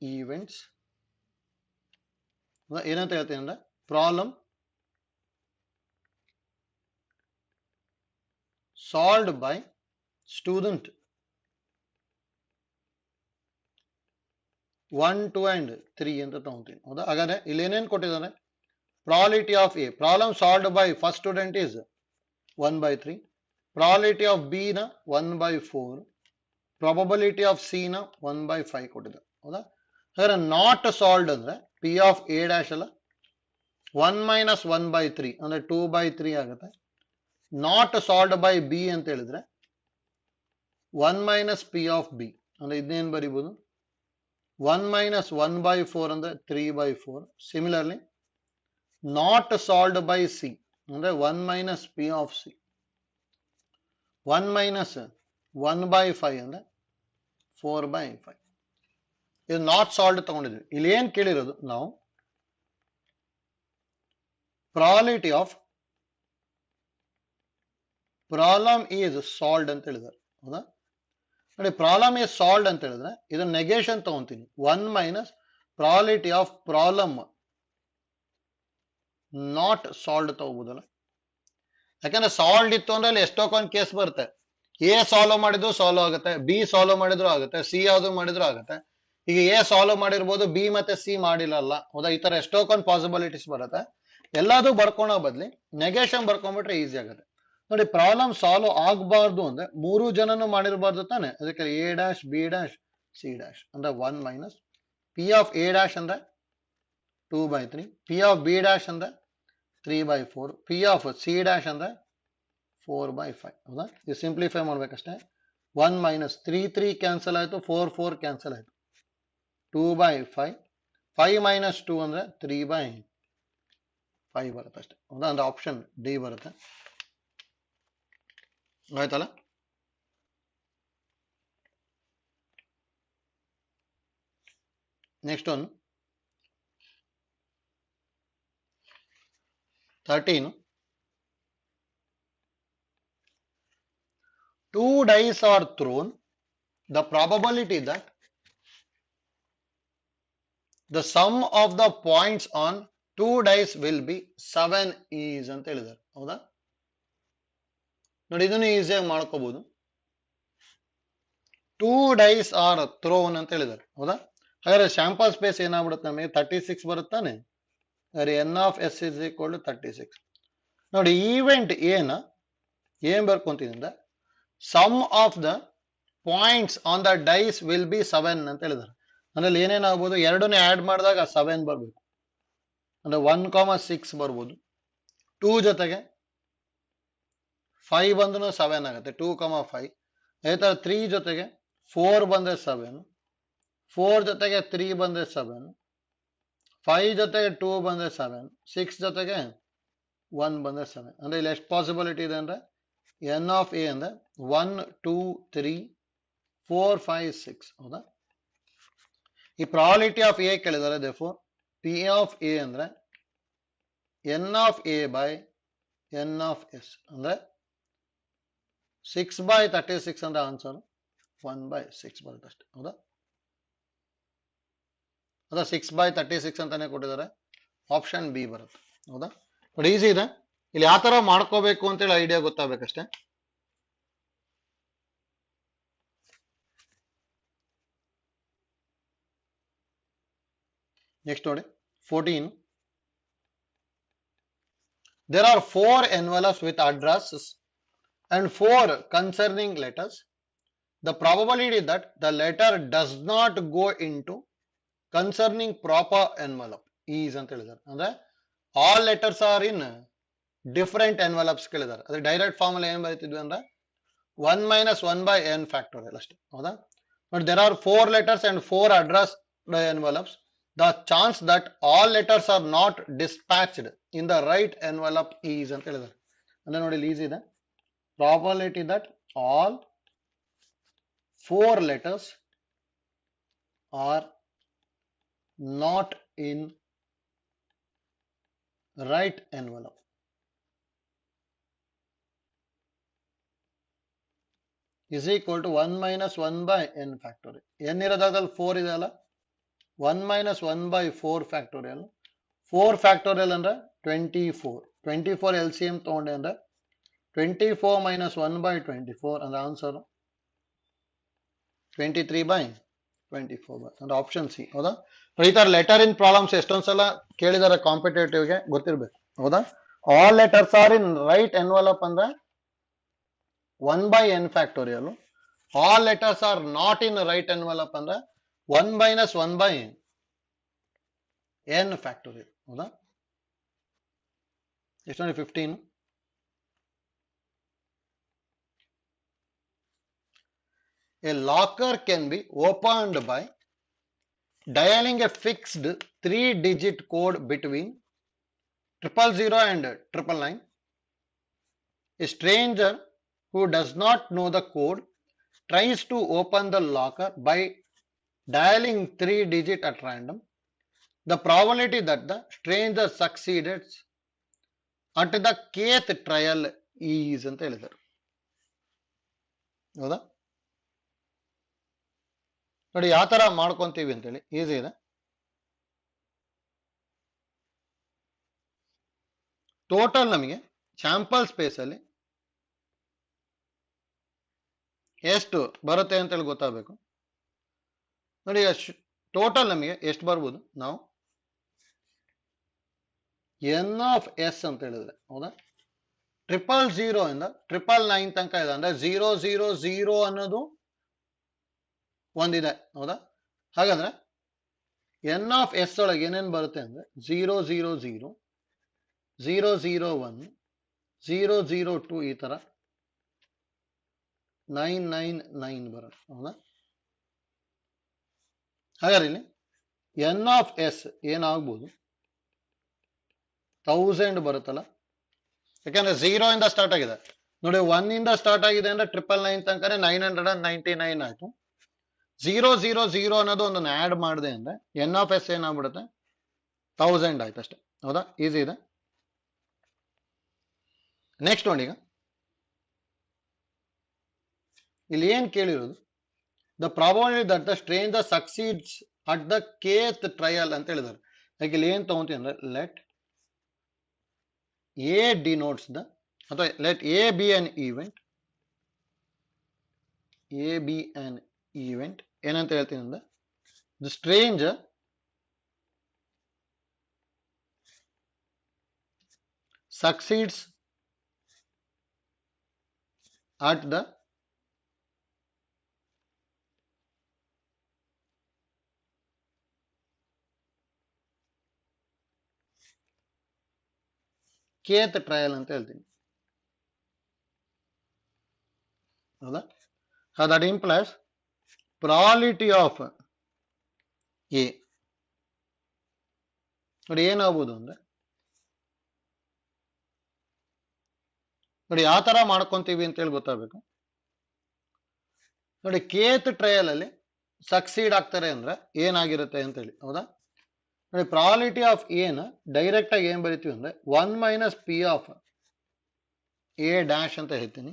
events. ಏನಂತ ಹೇಳ್ತೀನಿ ಅಂದ್ರೆ problem solved by student 1, 2 and 3 ಅಂತ ತಗೊಂತೀನಿ ಹೌದಾ. ಹಾಗಾದ್ರೆ ಇಲ್ಲಿ ಏನೇನು ಕೊಟ್ಟಿದ್ದಾರೆ, probability of A problem solved by first student is 1 by 3, probability of B ನ 1 by 4, ಪ್ರಾಬಬಿಲಿಟಿ ಆಫ್ ಸಿ ನ 1 by 5 ಕೊಟ್ಟಿದ್ದಾರೆ ಹೌದಾ. ಹಾಗಾದ್ರೆ ನಾಟ್ ಸಾಲ್ವ್ಡ್ ಅಂದ್ರೆ ಪಿ ಆಫ್ ಎ ಡ್ಯಾಶ್ ಅಲ್ಲ 1 minus 1 by 3 ಅಂದ್ರೆ 2 by 3 ಆಗುತ್ತೆ. ನಾಟ್ ಸಾಲ್ವ್ಡ್ ಬೈ ಬಿ ಅಂತ ಹೇಳಿದ್ರೆ 1 minus ಪಿ ಆಫ್ ಬಿ ಅಂದ್ರೆ ಇದನ್ನೇನು ಬರೀಬಹುದು 1 minus 1 by 4 ಅಂದ್ರೆ 3 by 4. Similarly not solved by C ಅಂದ್ರೆ 1 minus P of C 1 minus 1 by 5 ಅಂದ್ರೆ 4 by 5. ಇದು ನಾಟ್ ಸಾಲ್ವ್ಡ್ ತಗೊಂಡಿದ್ವಿ. ಇಲ್ಲಿ ಏನ್ ಕೇಳಿರೋದು ನಾವು probability of problem is solved ಅಂತ ಹೇಳಿದ್ದಾರೆ ಹೌದಾ. ನೋಡಿ ಪ್ರಾಬ್ಲಮ್ ಈಸ್ ಸಾಲ್ವ್ಡ್ ಅಂತ ಹೇಳಿದ್ರೆ ಇದು ನೆಗೇಷನ್ ತಗೊಂತೀನಿ 1 minus probability of problem not solved ತಗೋಬಹುದಲ್ಲ. ಯಾಕಂದ್ರೆ ಸಾಲ್ವ್ಡ್ ಇತ್ತು ಅಂದ್ರೆ ಅಲ್ಲಿ ಎಷ್ಟೊಂದು ಕೇಸ್ ಬರುತ್ತೆ. ಎ ಸಾಲ್ವ್ ಮಾಡಿದ್ರು ಸಾಲ್ವ್ ಆಗುತ್ತೆ, ಬಿ ಸಾಲ್ವ್ ಮಾಡಿದ್ರು ಆಗುತ್ತೆ, ಸಿ ಯಾವ್ದು ಮಾಡಿದ್ರು ಆಗುತ್ತೆ. ಈಗ ಎ ಸಾಲ್ವ್ ಮಾಡಿರ್ಬೋದು, ಬಿ ಮತ್ತೆ ಸಿ ಮಾಡಿರಲ್ಲ ಹೌದಾ. ಈ ತರ ಎಷ್ಟೊಂದು ಪಾಸಿಬಿಲಿಟೀಸ್ ಬರುತ್ತೆ. ಎಲ್ಲಾದ್ರೂ ಬರ್ಕೊಳೋ ಬದ್ಲಿ ನೆಗೇಷನ್ ಬರ್ಕೊಂಡ್ಬಿಟ್ರೆ ಈಸಿ ಆಗುತ್ತೆ. ನೋಡಿ ಪ್ರಾಬ್ಲಮ್ ಸಾಲ್ವ್ ಆಗಬಾರ್ದು ಅಂದ್ರೆ 3 ಜನನು ಮಾಡಿರಬಾರ್ದು ತಾನೆ. ಅದಕ್ಕೆ A dash be dash C dash ಅಂದ್ರೆ 1 minus P of A dash ಅಂದ್ರೆ 2 by 3, P of B dash ಅಂದ್ರೆ 3 by 4, P of C dash ಅಂದ್ರೆ 4 by 5 ಹೌದಾ. ಇದು ಸಿಂಪ್ಲಿಫೈ ಮಾಡ್ಬೇಕಷ್ಟೇ. 1 minus 3 3 ಕ್ಯಾನ್ಸಲ್ ಆಯ್ತು, 4 4 ಕ್ಯಾನ್ಸಲ್ ಆಯ್ತು, 2 by 5, 5 minus 2 ಅಂದ್ರೆ 3 by 5 ಬರುತ್ತೆ ಅಷ್ಟೇ ಹೌದಾ. ಅಂದ್ರೆ ಆಪ್ಷನ್ ಡಿ ಬರುತ್ತೆ. ಆಯ್ತಲ್ಲ. Next one 13. 2 dice are thrown. The probability that the sum of the points on 2 dice will be 7 is ಅಂತ ಹೇಳಿದ್ದಾರೆ ಹೌದಾ. ನೋಡಿ ಇದನ್ನು ಈಸಿಯಾಗಿ ಮಾಡ್ಕೋಬಹುದು. 2 dice are thrown ಅಂತ ಹೇಳಿದ್ದಾರೆ ಹೌದಾ. ಹಾಗಾದ್ರೆ ಸ್ಯಾಂಪಲ್ ಸ್ಪೇಸ್ ಏನಾಗ್ಬಿಡುತ್ತೆ ನಮಗೆ 36 ಬರುತ್ತಾನೆ. N of S is equal to 36. ನೋಡಿ ಈವೆಂಟ್ ಏನ್ ಬರ್ಕೊಂತೀನಿ ಅಂದ್ರೆ sum of the points on the dice will be 7 ಅಂತ ಹೇಳಿದ್ದಾರೆ. ಅಂದ್ರೆ ಏನೇನಾಗ್ಬೋದು, ಎರಡನ್ನೇ ಆಡ್ ಮಾಡಿದಾಗ 7 ಬರ್ಬೇಕು. ಅಂದ್ರೆ 1,6 ಬರ್ಬೋದು. 2 ಜೊತೆಗೆ 5 ಬಂದ್ರು 7 ಆಗುತ್ತೆ, 2,5. ಅದೇ ತರ 3 ಜೊತೆಗೆ 4 ಬಂದ್ರೆ 7, 4 ಜೊತೆಗೆ 3 ಬಂದ್ರೆ 7, 5 ಜೊತೆಗೆ 2 ಬಂದ್ರೆ 7, 6 ಜೊತೆಗೆ 1 ಬಂದ್ರೆ 7. ಅಂದ್ರೆ ಇಲ್ಲಿ ಎಷ್ಟು ಪಾಸಿಬಿಲಿಟಿ ಇದೆ ಅಂದ್ರೆ ಎನ್ ಆಫ್ ಎ ಅಂದ್ರೆ 1 2 3 4 5 6 ಹೌದಾ. ಈ ಪ್ರಾಬಬಿಲಿಟಿ ಆಫ್ ಎ ಕೇಳಿದ್ದಾರೆ. therefore ಪಿ ಆಫ್ ಎ ಅಂದ್ರೆ N of A by N of S ಅಂದ್ರೆ 6 by 36 ಅಂದ್ರೆ ಆನ್ಸರ್. 1/6 ಬರುತ್ತೆ ಅಷ್ಟೇ. ಹೌದಾ? ಅದ 6/36 ಅಂತಾನೆ ಕೊಟ್ಟಿದ್ದಾರೆ. ಆಪ್ಷನ್ ಬಿ ಬರುತ್ತೆ. ಹೌದಾ? ನೋಡಿ ಈಸಿ ಇದೆ. ಇಲ್ಲಿ ಯಾವ ತರ ಮಾಡ್ಕೋಬೇಕು ಅಂತೇಳಿ ಐಡಿಯಾ ಗೊತ್ತಾಗಬೇಕಷ್ಟೇ. ನೆಕ್ಸ್ಟ್ ನೋಡಿ 14. There are 4 envelopes with addresses and 4 concerning letters. The probability that the letter does not go into concerning proper envelope is ಅಂತ ಹೇಳಿದ್ದಾರೆ. ಅಂದ್ರೆ all letters are in different envelopes ಕೇಳಿದ್ದಾರೆ. ಅದೇ ಡೈರೆಕ್ಟ್ ಫಾರ್ಮುಲಾ ಏನ್ ಬರೀತಿದ್ವಿ ಅಂದ್ರೆ 1 minus 1 by n factorial ಅಷ್ಟೇ. ಹೌದಾ? But there are 4 letters and 4 address envelopes. The chance that all letters are not dispatched in the right envelope is ಅಂತ ಹೇಳಿದ್ದಾರೆ. ಅಂದ್ರೆ ನೋಡಿ ಈಸಿ ಇದೆ. Probability that all 4 letters are not in right envelope is equal to 1 minus 1 by n factorial. n ಇರೋದ್ರಲ್ಲಿ 4 ಇದೆ ಅಲ್ಲ, 1 minus 1 by 4 factorial. 4 factorial ಅಂದ್ರೆ 24. 24 LCM ತಗೊಂಡೆ ಅಂದ್ರೆ 24 minus 1 by 24 ಅಂದ್ರೆ ಆನ್ಸರ್ 23/24 ಅಂದ್ರೆ ಆಪ್ಷನ್ ಸಿ. ಹೌದಾ? ಈ ತರ ಲೆಟರ್ ಇನ್ ಪ್ರಾಬ್ಲಮ್ಸ್ ಎಷ್ಟೊಂದ್ಸಲ ಕೇಳಿದಾರೆ ಕಾಂಪಿಟೇಟಿವ್ ಗೆ, ಗೊತ್ತಿರ್ಬೇಕು. ಹೌದಾ? All letters are in right envelope ಅಂದ್ರೆ 1 by n factorial. All letters are not in right envelope ಅಂದ್ರೆ 1 minus 1 by n factorial. ಹೌದಾ? ಎಷ್ಟು ನೋಡಿ 15. A locker can be opened by dialing a fixed 3-digit code between 000 and 999. A stranger who does not know the code tries to open the locker by dialing 3 digits at random. The probability that the stranger succeeds at the kth trial is ಅಂತ ಹೇಳಿದ್ದಾರೆ. ಹೌದಾ? ನೋಡಿ ಯಾವ ತರ ಮಾಡ್ಕೊಂತೀವಿ ಅಂತೇಳಿ easy ಇದೆ. Total ನಮಗೆ ಸ್ಯಾಂಪಲ್ ಸ್ಪೇಸ್ ಅಲ್ಲಿ ಎಷ್ಟು ಬರುತ್ತೆ ಅಂತೇಳಿ ಗೊತ್ತಾಗಬೇಕು. ನೋಡಿ ಟೋಟಲ್ ನಮಗೆ ಎಷ್ಟು ಬರ್ಬೋದು, ನಾವು ಎನ್ ಆಫ್ ಎಸ್ ಅಂತ ಹೇಳಿದ್ರೆ, ಹೌದಾ? 000 ಇಂದ 999 ತನಕ ಇದೆ ಅಂದ್ರೆ 000 ಅನ್ನೋದು ಒಂದಿದೆ. ಹೌದಾ? ಹಾಗಾದ್ರೆ ಎನ್ ಆಫ್ ಎಸ್ ಒಳಗೆ ಏನೇನು ಬರುತ್ತೆ ಅಂದ್ರೆ 000, 001, 002 ಈ ತರ 999 ಬರುತ್ತೆ. ಹೌದಾ? ಹಾಗಾದ್ರೆ ಇಲ್ಲಿ ಎನ್ ಆಫ್ ಎಸ್ ಏನಾಗ್ಬೋದು, 1000 ಬರುತ್ತಲ್ಲ. ಯಾಕಂದ್ರೆ 0 ಇಂದ ಸ್ಟಾರ್ಟ್ ಆಗಿದೆ. ನೋಡಿ 1 ಇಂದ ಸ್ಟಾರ್ಟ್ ಆಗಿದೆ ಅಂದ್ರೆ 999 ತನಕ 999 ಆಯ್ತು. 000 ಅನ್ನೋದು ಒಂದನ್ನು ಆಡ್ ಮಾಡಿದೆ ಅಂದ್ರೆ ಎನ್ ಆಫ್ ಎಸ್ ಏನಾಗ್ಬಿಡುತ್ತೆ, 1000 ಆಯ್ತು ಅಷ್ಟೇ. ಹೌದಾ? ಈಸಿ ಇದೆ. ನೆಕ್ಸ್ಟ್ ನೋಡಿ, ಈಗ ಇಲ್ಲಿ ಏನ್ ಕೇಳಿರೋದು, the probability that the stranger succeeds at the kth trial ಅಂತ ಹೇಳಿದ್ದಾರೆ. ಯಾಕೆ ಇಲ್ಲಿ ಏನ್ ತಗೊಂತೀವಿ ಅಂದ್ರೆ ಲೆಟ್ ಎ ಡಿನೋಟ್ಸ್ ದ, ಅಥವಾ let A B an event, A B an event ಏನಂತ ಹೇಳ್ತೀನಿ ಅಂದ್ರೆ the stranger succeeds at the kth trial ಅಂತ ಹೇಳ್ತೀನಿ. ಹೌದಾ? That implies probability of A. ನೋಡಿ ಏನಾಗ್ಬೋದು ಅಂದ್ರೆ, ನೋಡಿ ಯಾವ ತರ ಮಾಡ್ಕೊಂತೀವಿ ಅಂತ ಹೇಳಿ ಗೊತ್ತಾಗಬೇಕು. ನೋಡಿ ಕೇತ್ ಟ್ರಯಲ್ ಅಲ್ಲಿ ಸಕ್ಸೀಡ್ ಆಗ್ತಾರೆ ಅಂದ್ರೆ ಏನಾಗಿರುತ್ತೆ ಅಂತ ಹೇಳಿ. ಹೌದಾ? ನೋಡಿ ಪ್ರಾಬಬಿಲಿಟಿ ಆಫ್ ಎನ ಡೈರೆಕ್ಟ್ ಆಗಿ ಏನ್ ಬರಿತೀವಿ ಅಂದ್ರೆ 1 minus p of A dash ಅಂತ ಹೇಳ್ತೀನಿ.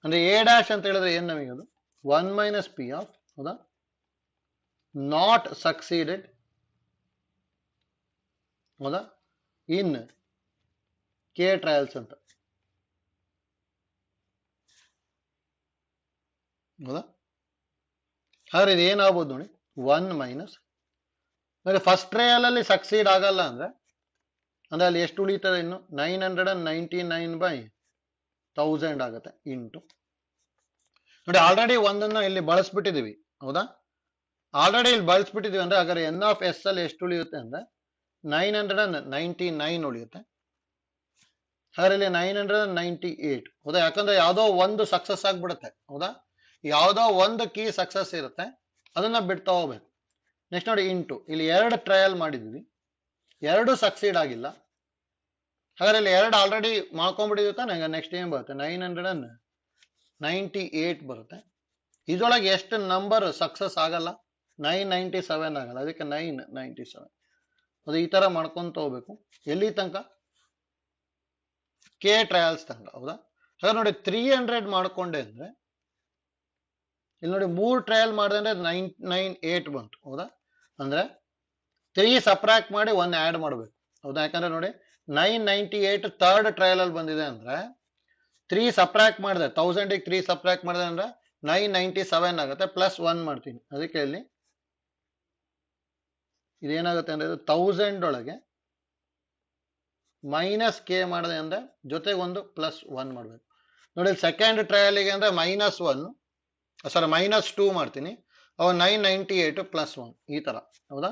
ಅಂದ್ರೆ ಎ ಡ್ಯಾಶ್ ಅಂತ ಹೇಳಿದ್ರೆ ಏನ್ ನಮಗೆ ಅದು 1 ಮೈನಸ್ ಪಿ ಆಫ್, ಹೌದಾ, ನಾಟ್ ಸಕ್ಸೀಡೆಡ್, ಹೌದಾ, ಇನ್ ಕೆ ಟ್ರಯಲ್ಸ್ ಅಂತ, ಹೌದಾ. ಹಾಗಾದ್ರೆ ಇದು ಏನಾಗ್ಬೋದು ನೋಡಿ, 1 ಮೈನಸ್ ಫಸ್ಟ್ ಟ್ರಯಲ್ ಅಲ್ಲಿ ಸಕ್ಸೀಡ್ ಆಗಲ್ಲ ಅಂದ್ರೆ ಅಲ್ಲಿ ಎಷ್ಟು ಉಳಿತದೆ, ಇನ್ನು 999/1000 ಆಗುತ್ತೆ ಇಂಟು ನೋಡಿ, ಆಲ್ರೆಡಿ ಒಂದನ್ನ ಇಲ್ಲಿ ಬಳಸ್ಬಿಟ್ಟಿದೀವಿ, ಹೌದಾ, ಆಲ್ರೆಡಿ ಇಲ್ಲಿ ಬಳಸ್ಬಿಟ್ಟಿದೀವಿ ಅಂದ್ರೆ ಹಾಗಾದ್ರೆ ಎನ್ ಆಫ್ ಎಸ್ ಅಲ್ಲಿ ಎಷ್ಟು ಉಳಿಯುತ್ತೆ ಅಂದ್ರೆ 999 ಉಳಿಯುತ್ತೆ. ಹಾಗಾದ್ರೆ ಇಲ್ಲಿ 998, ಹೌದಾ, ಯಾಕಂದ್ರೆ ಯಾವ್ದೋ ಒಂದು ಸಕ್ಸಸ್ ಆಗ್ಬಿಡುತ್ತೆ, ಹೌದಾ, ಯಾವ್ದೋ ಒಂದು ಕೀ ಸಕ್ಸಸ್ ಇರುತ್ತೆ, ಅದನ್ನ ಬಿಡ್ತಾ ಹೋಗ್ಬೇಕು. ನೆಕ್ಸ್ಟ್ ನೋಡಿ ಇಂಟು, ಇಲ್ಲಿ 2 ಟ್ರಯಲ್ ಮಾಡಿದ್ವಿ, 2 ಸಕ್ಸೀಡ್ ಆಗಿಲ್ಲ, ಹಾಗಾದ್ರೆ ಇಲ್ಲಿ 2 ಆಲ್ರೆಡಿ ಮಾಡ್ಕೊಂಡ್ಬಿಟ್ಟಿದ್ವಿ ತಾನೆ. ನೆಕ್ಸ್ಟ್ ಏನ್ ಬರುತ್ತೆ, 998 ಬರುತ್ತೆ. ಇದರೊಳಗೆ ಎಷ್ಟು ನಂಬರ್ ಸಕ್ಸಸ್ ಆಗಲ್ಲ, 997 ಆಗಲ್ಲ, ಅದಕ್ಕೆ 997. ಅದು ಈ ತರ ಮಾಡ್ಕೊಂತ ಹೋಗ್ಬೇಕು, ಎಲ್ಲಿ ತನಕ, ಕೆ ಟ್ರಯಲ್ಸ್ ತನಕ, ಹೌದಾ. ಹಾಗಾದ್ರೆ ನೋಡಿ 300 ಮಾಡ್ಕೊಂಡೆ ಅಂದ್ರೆ ಇಲ್ಲಿ ನೋಡಿ 3 ಟ್ರಯಲ್ ಮಾಡಿದೆ ಅಂದ್ರೆ 998 ಬಂತು, ಹೌದಾ. ಅಂದ್ರೆ 3 ಸಬ್ಟ್ರಾಕ್ಟ್ ಮಾಡಿ 1 ಆಡ್ ಮಾಡಬೇಕು, ಹೌದಾ, ಯಾಕಂದ್ರೆ ನೋಡಿ 998 ಥರ್ಡ್ ಟ್ರಯಲ್ ಅಲ್ಲಿ ಬಂದಿದೆ ಅಂದ್ರೆ 3 ಸಬ್ಟ್ರಾಕ್ಟ್ ಮಾಡಿದೆ, 1000 ಗೆ 3 ಸಬ್ಟ್ರಾಕ್ಟ್ ಮಾಡಿದೆ ಅಂದ್ರೆ 997 ಆಗುತ್ತೆ, ಪ್ಲಸ್ 1 ಮಾಡ್ತೀನಿ. ಅದಕ್ಕೆ ಇಲ್ಲಿ ಇದೇನಾಗುತ್ತೆ ಅಂದ್ರೆ 1000 ಒಳಗೆ ಮೈನಸ್ ಕೆ ಮಾಡಿದೆ ಅಂದ್ರೆ ಜೊತೆಗೆ ಒಂದು ಪ್ಲಸ್ 1 ಮಾಡ್ಬೇಕು. ನೋಡಿ ಸೆಕೆಂಡ್ ಟ್ರಯಲ್ಗೆ ಅಂದ್ರೆ -1, ಸಾರಿ -2 ಮಾಡ್ತೀನಿ, ಅವಾಗ 998 ಪ್ಲಸ್ 1 ಈ ತರ, ಹೌದಾ.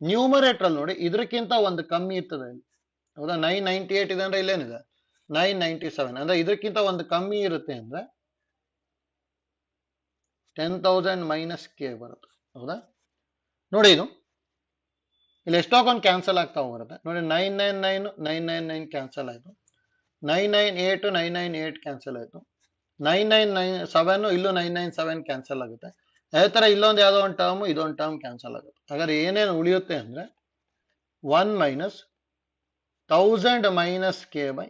ನ್ಯೂಮರೇಟರ್ ಅಲ್ಲಿ ನೋಡಿ ಇದಕ್ಕಿಂತ ಒಂದು ಕಮ್ಮಿ ಇರ್ತದೆ, ಹೌದಾ, 998 ಇದೆ ಅಂದ್ರೆ ಇಲ್ಲೇನಿದೆ 997, ಅಂದ್ರೆ ಇದಕ್ಕಿಂತ ಒಂದು ಕಮ್ಮಿ ಇರುತ್ತೆ ಅಂದ್ರೆ 10,000 ಮೈನಸ್ ಕೆ ಬರುತ್ತೆ, ಹೌದಾ. ನೋಡಿ ಇದು ಇಲ್ಲಿ ಎಷ್ಟೊಂದು ಕ್ಯಾನ್ಸಲ್ ಆಗ್ತಾ ಹೋಗುತ್ತೆ ನೋಡಿ, 999 ಕ್ಯಾನ್ಸಲ್ ಆಯ್ತು, 998 ಕ್ಯಾನ್ಸಲ್ ಆಯ್ತು, 997 ಇಲ್ಲೂ 997 ಕ್ಯಾನ್ಸಲ್ ಆಗುತ್ತೆ. ಅದೇ ತರ ಇಲ್ಲೊಂದು ಯಾವ್ದೋ ಒಂದು ಟರ್ಮ್, ಇದೊಂದು ಟರ್ಮ್ ಕ್ಯಾನ್ಸಲ್ ಆಗುತ್ತೆ. ಹಾಗಾದ್ರೆ ಏನೇನು ಉಳಿಯುತ್ತೆ ಅಂದ್ರೆ 1 ಮೈನಸ್ 1000 ಮೈನಸ್ ಕೆ ಬೈ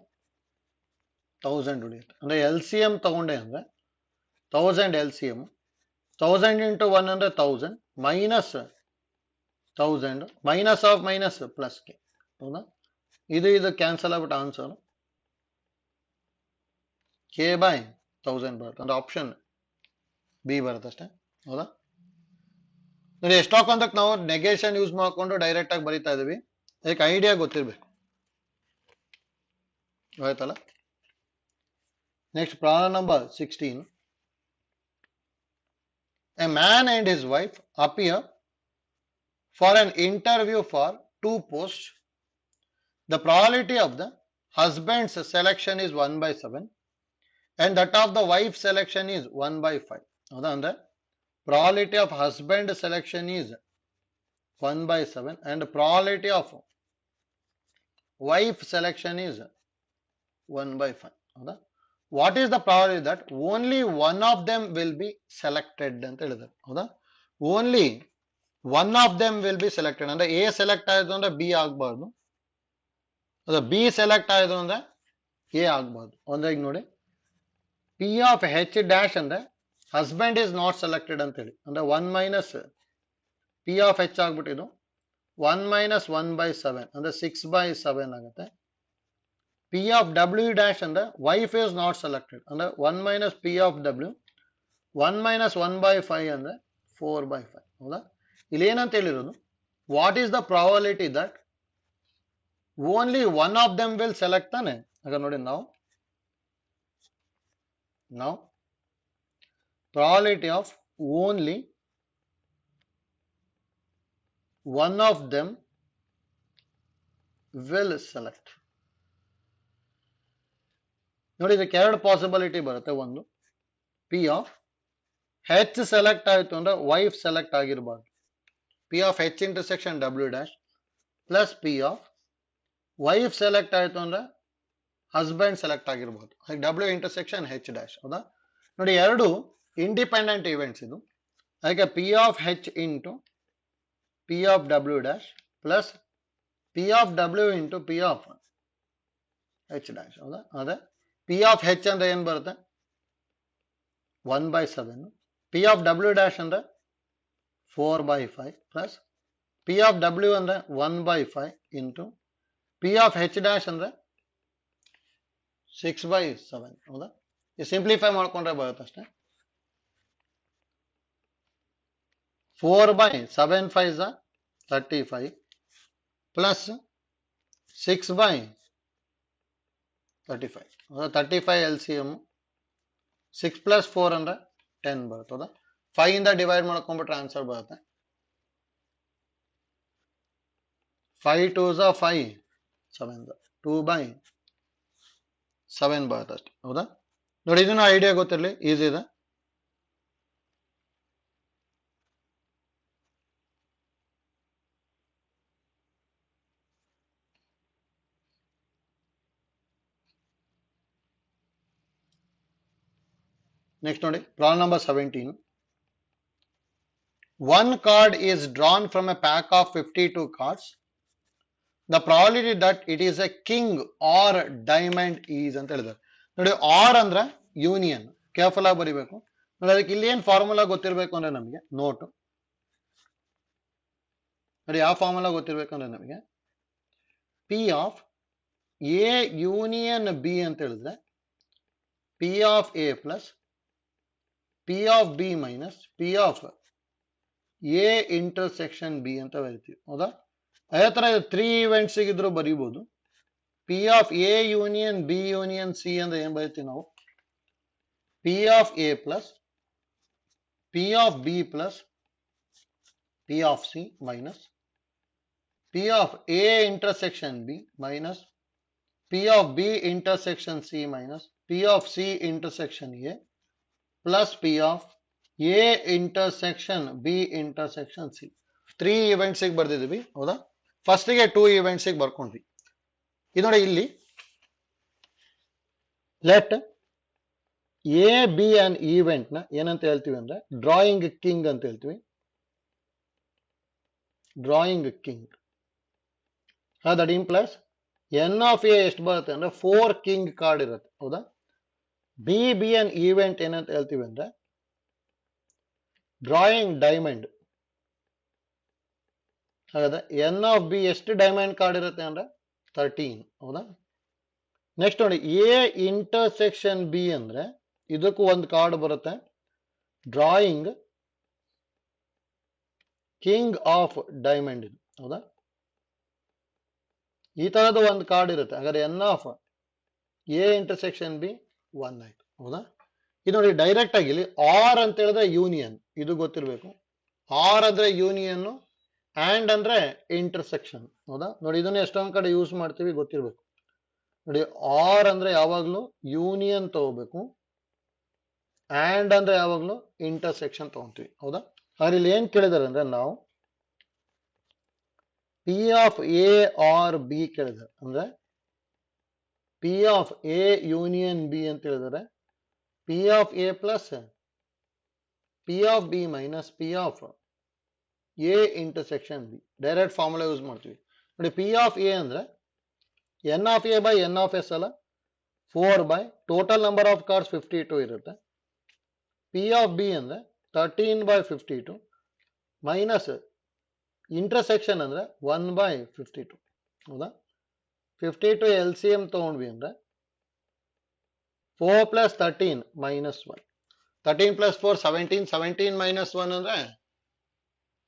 1000 ಉಳಿಯುತ್ತೆ. ಅಂದ್ರೆ ಎಲ್ ಸಿ ಎಂ ತಗೊಂಡೆ ಅಂದ್ರೆ 1000 ಎಲ್ ಸಿ ಎಂ, 1000 ಇಂಟು 1 ಅಂದ್ರೆ 1000 minus 1000 minus of minus plus K, ಹೌದಾ. ಇದು ಕ್ಯಾನ್ಸಲ್ ಆಗ್ಬಿಟ್ಟು ಆನ್ಸರ್ ಕೆ ಬೈ 1000 ಬರುತ್ತೆ, ಅಂದ್ರೆ ಆಪ್ಷನ್ ಬಿ ಬರುತ್ತೆ ಅಷ್ಟೇ, ಹೌದಾ. ನೋಡಿ ಎಷ್ಟೊಂದಕ್ಕೆ ನಾವು ನೆಗೇಷನ್ ಯೂಸ್ ಮಾಡ್ಕೊಂಡು ಡೈರೆಕ್ಟ್ ಆಗಿ ಬರಿತಾ ಇದೀವಿ, ಅದಕ್ಕೆ ಐಡಿಯಾ ಗೊತ್ತಿರ್ಬೇಕು, ಆಯ್ತಲ್ಲ. Next problem number 16. A man and his wife appear for an interview for 2 posts. The probability of the husband's selection is 1/7 and that of the wife's selection is 1/5. ಹೌದಾ, ಅಂದ್ರೆ probability of husband selection is 1/7 and probability of wife selection is 1/5, ಹೌದಾ. What is the probability that only one of them will be selected ಅಂತ ಹೇಳಿದ್ದಾರೆ, ಹೌದಾ. Only one of them will be selected ಅಂದ್ರೆ A select ಆಯ್ತು ಅಂದ್ರೆ B ಆಗ್ಬಾರ್ದು, ಅದ B select ಆಯ್ತು ಅಂದ್ರೆ ಎ ಆಗ್ಬಾರ್ದು. ಅಂದ್ರೆ ಈಗ ನೋಡಿ ಪಿ ಆಫ್ ಹೆಚ್ ಡ್ಯಾಶ್ ಅಂದ್ರೆ ಹಸ್ಬೆಂಡ್ ಇಸ್ ನಾಟ್ ಸೆಲೆಕ್ಟೆಡ್ ಅಂತ ಹೇಳಿ, ಅಂದ್ರೆ 1 ಮೈನಸ್ ಪಿ ಆಫ್ ಹೆಚ್ ಆಗ್ಬಿಟ್ಟಿದ್ದು 1 ಮೈನಸ್ 1/7 ಅಂದ್ರೆ 6/7 ಆಗುತ್ತೆ. ಪಿ ಆಫ್ ಡಬ್ಲ್ಯೂ ಡ್ಯಾಶ್ ಅಂದ್ರೆ ವೈಫ್ ಇಸ್ ನಾಟ್ ಸೆಲೆಕ್ಟೆಡ್ ಅಂದ್ರೆ 1 minus P of W 1 minus 1/5 ಅಂದ್ರೆ 4/5, ಹೌದಾ. ಇಲ್ಲಿ ಏನಂತ ಹೇಳಿರೋದು, what is the probability that only one of them will select ತಾನೆ. ಆಗ ನೋಡಿ ನಾವು probability of only one of them will select. ನೋಡಿ ಇದಕ್ಕೆ 2 ಪಾಸಿಬಿಲಿಟಿ ಬರುತ್ತೆ. ಒಂದು ಪಿ ಆಫ್ ಹೆಚ್ ಸೆಲೆಕ್ಟ್ ಆಯ್ತು ಅಂದ್ರೆ ವೈಫ್ ಸೆಲೆಕ್ಟ್ ಆಗಿರಬಾರ್ದು, P of H intersection W dash plus P of wife select ಆಯ್ತು ಅಂದ್ರೆ ಹಸ್ಬೆಂಡ್ ಸೆಲೆಕ್ಟ್ ಆಗಿರ್ಬೋದು, ಡಬ್ಲ್ಯೂ ಇಂಟರ್ಸೆಕ್ಷನ್ ಹೆಚ್ ಡ್ಯಾಶ್, ಹೌದಾ. ನೋಡಿ 2 ಇಂಡಿಪೆಂಡೆಂಟ್ ಇವೆಂಟ್ಸ್ ಇದು, ಅದಕ್ಕೆ P of H into P of W dash plus P of W into P of H dash, ಹೌದಾ. ಅದೇ P of ಹೆಚ್ ಅಂದ್ರೆ ಏನ್ ಬರುತ್ತೆ, 1/7 P of W dash ಅಂದ್ರೆ 4/5 plus P of W ಅಂದ್ರೆ 1/5 into P of H dash ಅಂದ್ರೆ 6/7 ಹೌದಾ? ಈ ಸಿಂಪ್ಲಿಫೈ ಮಾಡ್ಕೊಂಡ್ರೆ ಬರುತ್ತೆ ಅಷ್ಟೇ. 4/7 5 35 plus 6/35 35 LCM 6 plus 4 ಅಂದ್ರೆ 10 ಬರುತ್ತೆ ಹೌದಾ? 5 ಇಂದ ಡಿವೈಡ್ ಮಾಡ್ಕೊಂಡ್ಬಿಟ್ರೆ ಆನ್ಸರ್ ಬರುತ್ತೆ. 5 2s 5 7 2/7 ಬರುತ್ತೆ ಅಷ್ಟೇ ಹೌದಾ? ನೋಡಿ ಇದನ್ನ ಐಡಿಯಾ ಗೊತ್ತಿರಲಿ, ಈಸಿ ಇದೆ. Next ನೋಡಿ problem number 17. One card is drawn from a pack of 52 cards. The probability that it is a king or diamond is ಅಂತ ಹೇಳಿದ್ದಾರೆ. ನೋಡಿ ಆರ್ ಅಂದ್ರೆ ಯೂನಿಯನ್, ಕೇರ್ಫುಲ್ ಆಗಿ ಬರಿಬೇಕು. ನೋಡಿ ಅದಕ್ಕೆ ಇಲ್ಲಿ ಏನ್ ಫಾರ್ಮುಲಾ ಗೊತ್ತಿರಬೇಕು ಅಂದ್ರೆ ನಮಗೆ ನೋಟ್ ನೋಡಿ ಯಾವ ಫಾರ್ಮುಲಾ ಗೊತ್ತಿರಬೇಕು ಅಂದ್ರೆ ನಮಗೆ P of A union B ಅಂತ ಹೇಳಿದ್ರೆ P of A plus P of B minus P of A intersection B ಅಂತ ಬರಿತೀವಿ ಹೌದಾ? ಅದೇ ತರ 3 ಇವೆಂಟ್ಸ್ ಇದ್ರು ಬರೀಬಹುದು. P of A union B union C ಅಂದ್ರೆ ಏನ್ ಬರೀತೀವಿ ನಾವು? P of A plus P of B plus P of C minus P of A intersection B minus P of B intersection C minus P of C intersection A plus P of A intersection B intersection C. 3 events ಬರ್ದಿದ್ವಿ ಹೌದಾ? ಫಸ್ಟಿಗೆ 2 events ಬರ್ಕೊಂಡ್ವಿ. ಇದು ನೋಡಿ ಇಲ್ಲಿ let A B an event ನ ಏನಂತ ಹೇಳ್ತೀವಿ ಅಂದ್ರೆ ಡ್ರಾಯಿಂಗ್ ಕಿಂಗ್ ಅಂತ ಹೇಳ್ತೀವಿ. Drawing king that implies n of A ಎಷ್ಟು ಬರುತ್ತೆ ಅಂದ್ರೆ 4 ಕಿಂಗ್ ಕಾರ್ಡ್ ಇರುತ್ತೆ ಹೌದಾ? ಬಿ ಬಿ ಅನ್ ಈವೆಂಟ್ ಏನಂತ ಹೇಳ್ತೀವಿ ಅಂದ್ರೆ ಡ್ರಾಯಿಂಗ್ ಡೈಮಂಡ್. ಹಾಗಾದ್ರೆ ಎನ್ ಆಫ್ ಬಿ ಎಷ್ಟು ಡೈಮಂಡ್ ಕಾರ್ಡ್ ಇರುತ್ತೆ ಅಂದ್ರೆ 13 ಹೌದಾ? ನೆಕ್ಸ್ಟ್ ನೋಡಿ ಎ ಇಂಟರ್ಸೆಕ್ಷನ್ ಬಿ ಅಂದ್ರೆ ಇದಕ್ಕೂ ಒಂದು ಕಾರ್ಡ್ ಬರುತ್ತೆ ಡ್ರಾಯಿಂಗ್ ಕಿಂಗ್ ಆಫ್ ಡೈಮಂಡ್ ಹೌದಾ? ಈ ತರದ ಒಂದು ಕಾರ್ಡ್ ಇರುತ್ತೆ. ಹಾಗಾದ್ರೆ N of A intersection B 1 ಆಯ್ತು ಹೌದಾ? ಇದು ನೋಡಿ ಡೈರೆಕ್ಟ್ ಆಗಿ ಇಲ್ಲಿ ಆರ್ ಅಂತ ಹೇಳಿದ್ರೆ ಯೂನಿಯನ್, ಇದು ಗೊತ್ತಿರಬೇಕು. ಆರ್ ಅಂದ್ರೆ ಯೂನಿಯನ್ ಆಂಡ್ ಅಂದ್ರೆ ಇಂಟರ್ಸೆಕ್ಷನ್ ಹೌದಾ? ನೋಡಿ ಇದನ್ನ ಎಷ್ಟೊಂದ್ ಕಡೆ ಯೂಸ್ ಮಾಡ್ತೀವಿ ಗೊತ್ತಿರ್ಬೇಕು. ನೋಡಿ ಆರ್ ಅಂದ್ರೆ ಯಾವಾಗ್ಲೂ ಯೂನಿಯನ್ ತಗೋಬೇಕು, ಆಂಡ್ ಅಂದ್ರೆ ಯಾವಾಗ್ಲೂ ಇಂಟರ್ಸೆಕ್ಷನ್ ತಗೊಂತೀವಿ ಹೌದಾ? ಆದ್ರೆ ಇಲ್ಲಿ ಏನ್ ಕೇಳಿದಾರೆ ಅಂದ್ರೆ ನಾವು P of A or B ಕೇಳಿದಾರೆ ಅಂದ್ರೆ P of A union B ಅಂತ ಹೇಳಿದಾರೆ P of A plus P of B minus P of A intersection B. Direct formula use ಮಾಡ್ತೀವಿ. ನೋಡಿ ಪಿ ಆಫ್ ಎ ಅಂದ್ರೆ N of A by N of S ಅಲ್ಲ 4 by total number of cards 52 ಇರುತ್ತೆ. P of B ಅಂದ್ರೆ 13/52 minus intersection ಅಂದ್ರೆ 1/52 ಹೌದಾ? 52 L C M ತಗೊಂಡ್ವಿ ಅಂದ್ರೆ 4 + 13 -1 13 + 4 17 17 - 1 ಅಂದ್ರೆ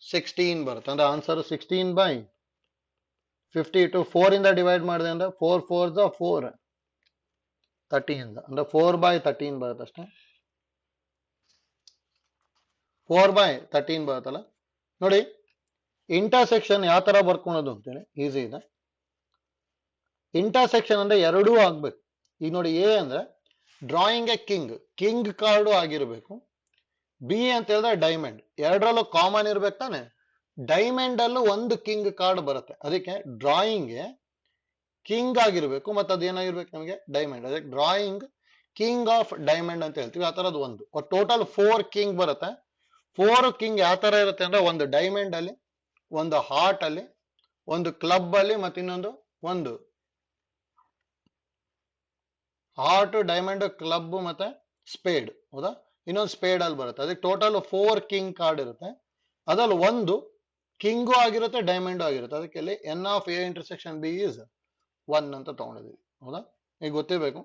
16 ಬರುತ್ತೆ. ಅಂದ್ರೆ ಆನ್ಸರ್ 16/52. 4 ಇಂದ ಡಿವೈಡ್ ಮಾಡಿದೆ ಅಂದ್ರೆ 4 4s 4 13 ಅಂದ್ರೆ 4/13 ಬರುತ್ತೆ ಅಷ್ಟೇ. 4/13 ಬರುತ್ತಲ್ಲ. ನೋಡಿ ಇಂಟರ್ಸೆಕ್ಷನ್ ಯಾವ ತರ ಬರ್ಕೊಳೋದು ಅಂತೇಳಿ ಈಸಿ ಇದೆ. ಇಂಟರ್ಸೆಕ್ಷನ್ ಅಂದ್ರೆ ಎರಡೂ ಆಗ್ಬೇಕು. ಈಗ ನೋಡಿ ಎ ಅಂದ್ರೆ drawing A king, king card ಆಗಿರ್ಬೇಕು. ಬಿ ಅಂತ ಹೇಳಿದ್ರೆ ಡೈಮಂಡ್, ಎರಡರಲ್ಲೂ ಕಾಮನ್ ಇರ್ಬೇಕು ತಾನೆ. ಡೈಮಂಡ್ ಅಲ್ಲೂ ಒಂದು ಕಿಂಗ್ ಕಾರ್ಡ್ ಬರುತ್ತೆ, ಅದಕ್ಕೆ ಡ್ರಾಯಿಂಗ್ ಕಿಂಗ್ ಆಗಿರ್ಬೇಕು ಮತ್ತೆ ಅದೇನಾಗಿರ್ಬೇಕು ನಮಗೆ ಡೈಮಂಡ್, ಅದಕ್ಕೆ ಡ್ರಾಯಿಂಗ್ ಕಿಂಗ್ ಆಫ್ ಡೈಮಂಡ್ ಅಂತ ಹೇಳ್ತೀವಿ. ಆ ತರದ್ ಒಂದು ಟೋಟಲ್ 4 ಕಿಂಗ್ ಬರುತ್ತೆ. 4 ಕಿಂಗ್ ಯಾವ ತರ ಇರುತ್ತೆ ಅಂದ್ರೆ ಒಂದು ಡೈಮಂಡ್ ಅಲ್ಲಿ, ಒಂದು ಹಾರ್ಟ್ ಅಲ್ಲಿ, ಒಂದು ಕ್ಲಬ್ ಅಲ್ಲಿ, ಮತ್ತೆ ಇನ್ನೊಂದು ಒಂದು ಹಾರ್ಟ್, ಡೈಮಂಡ್, ಕ್ಲಬ್ ಮತ್ತೆ ಸ್ಪೇಡ್ ಹೌದಾ? ಇನ್ನೊಂದು ಸ್ಪೇಡ್ ಅಲ್ಲಿ ಬರುತ್ತೆ. ಅದಕ್ಕೆ ಟೋಟಲ್ 4 ಕಿಂಗ್ ಕಾರ್ಡ್ ಇರುತ್ತೆ. ಅದ್ರಲ್ಲಿ ಒಂದು ಕಿಂಗು ಆಗಿರುತ್ತೆ, ಡೈಮಂಡು ಆಗಿರುತ್ತೆ. ಅದಕ್ಕೆ ಇಲ್ಲಿ N of A intersection B is 1 ಅಂತ ತಗೊಂಡಿದೀವಿ. ಹೌದಾ? ಈಗ ಗೊತ್ತಿರಬೇಕು.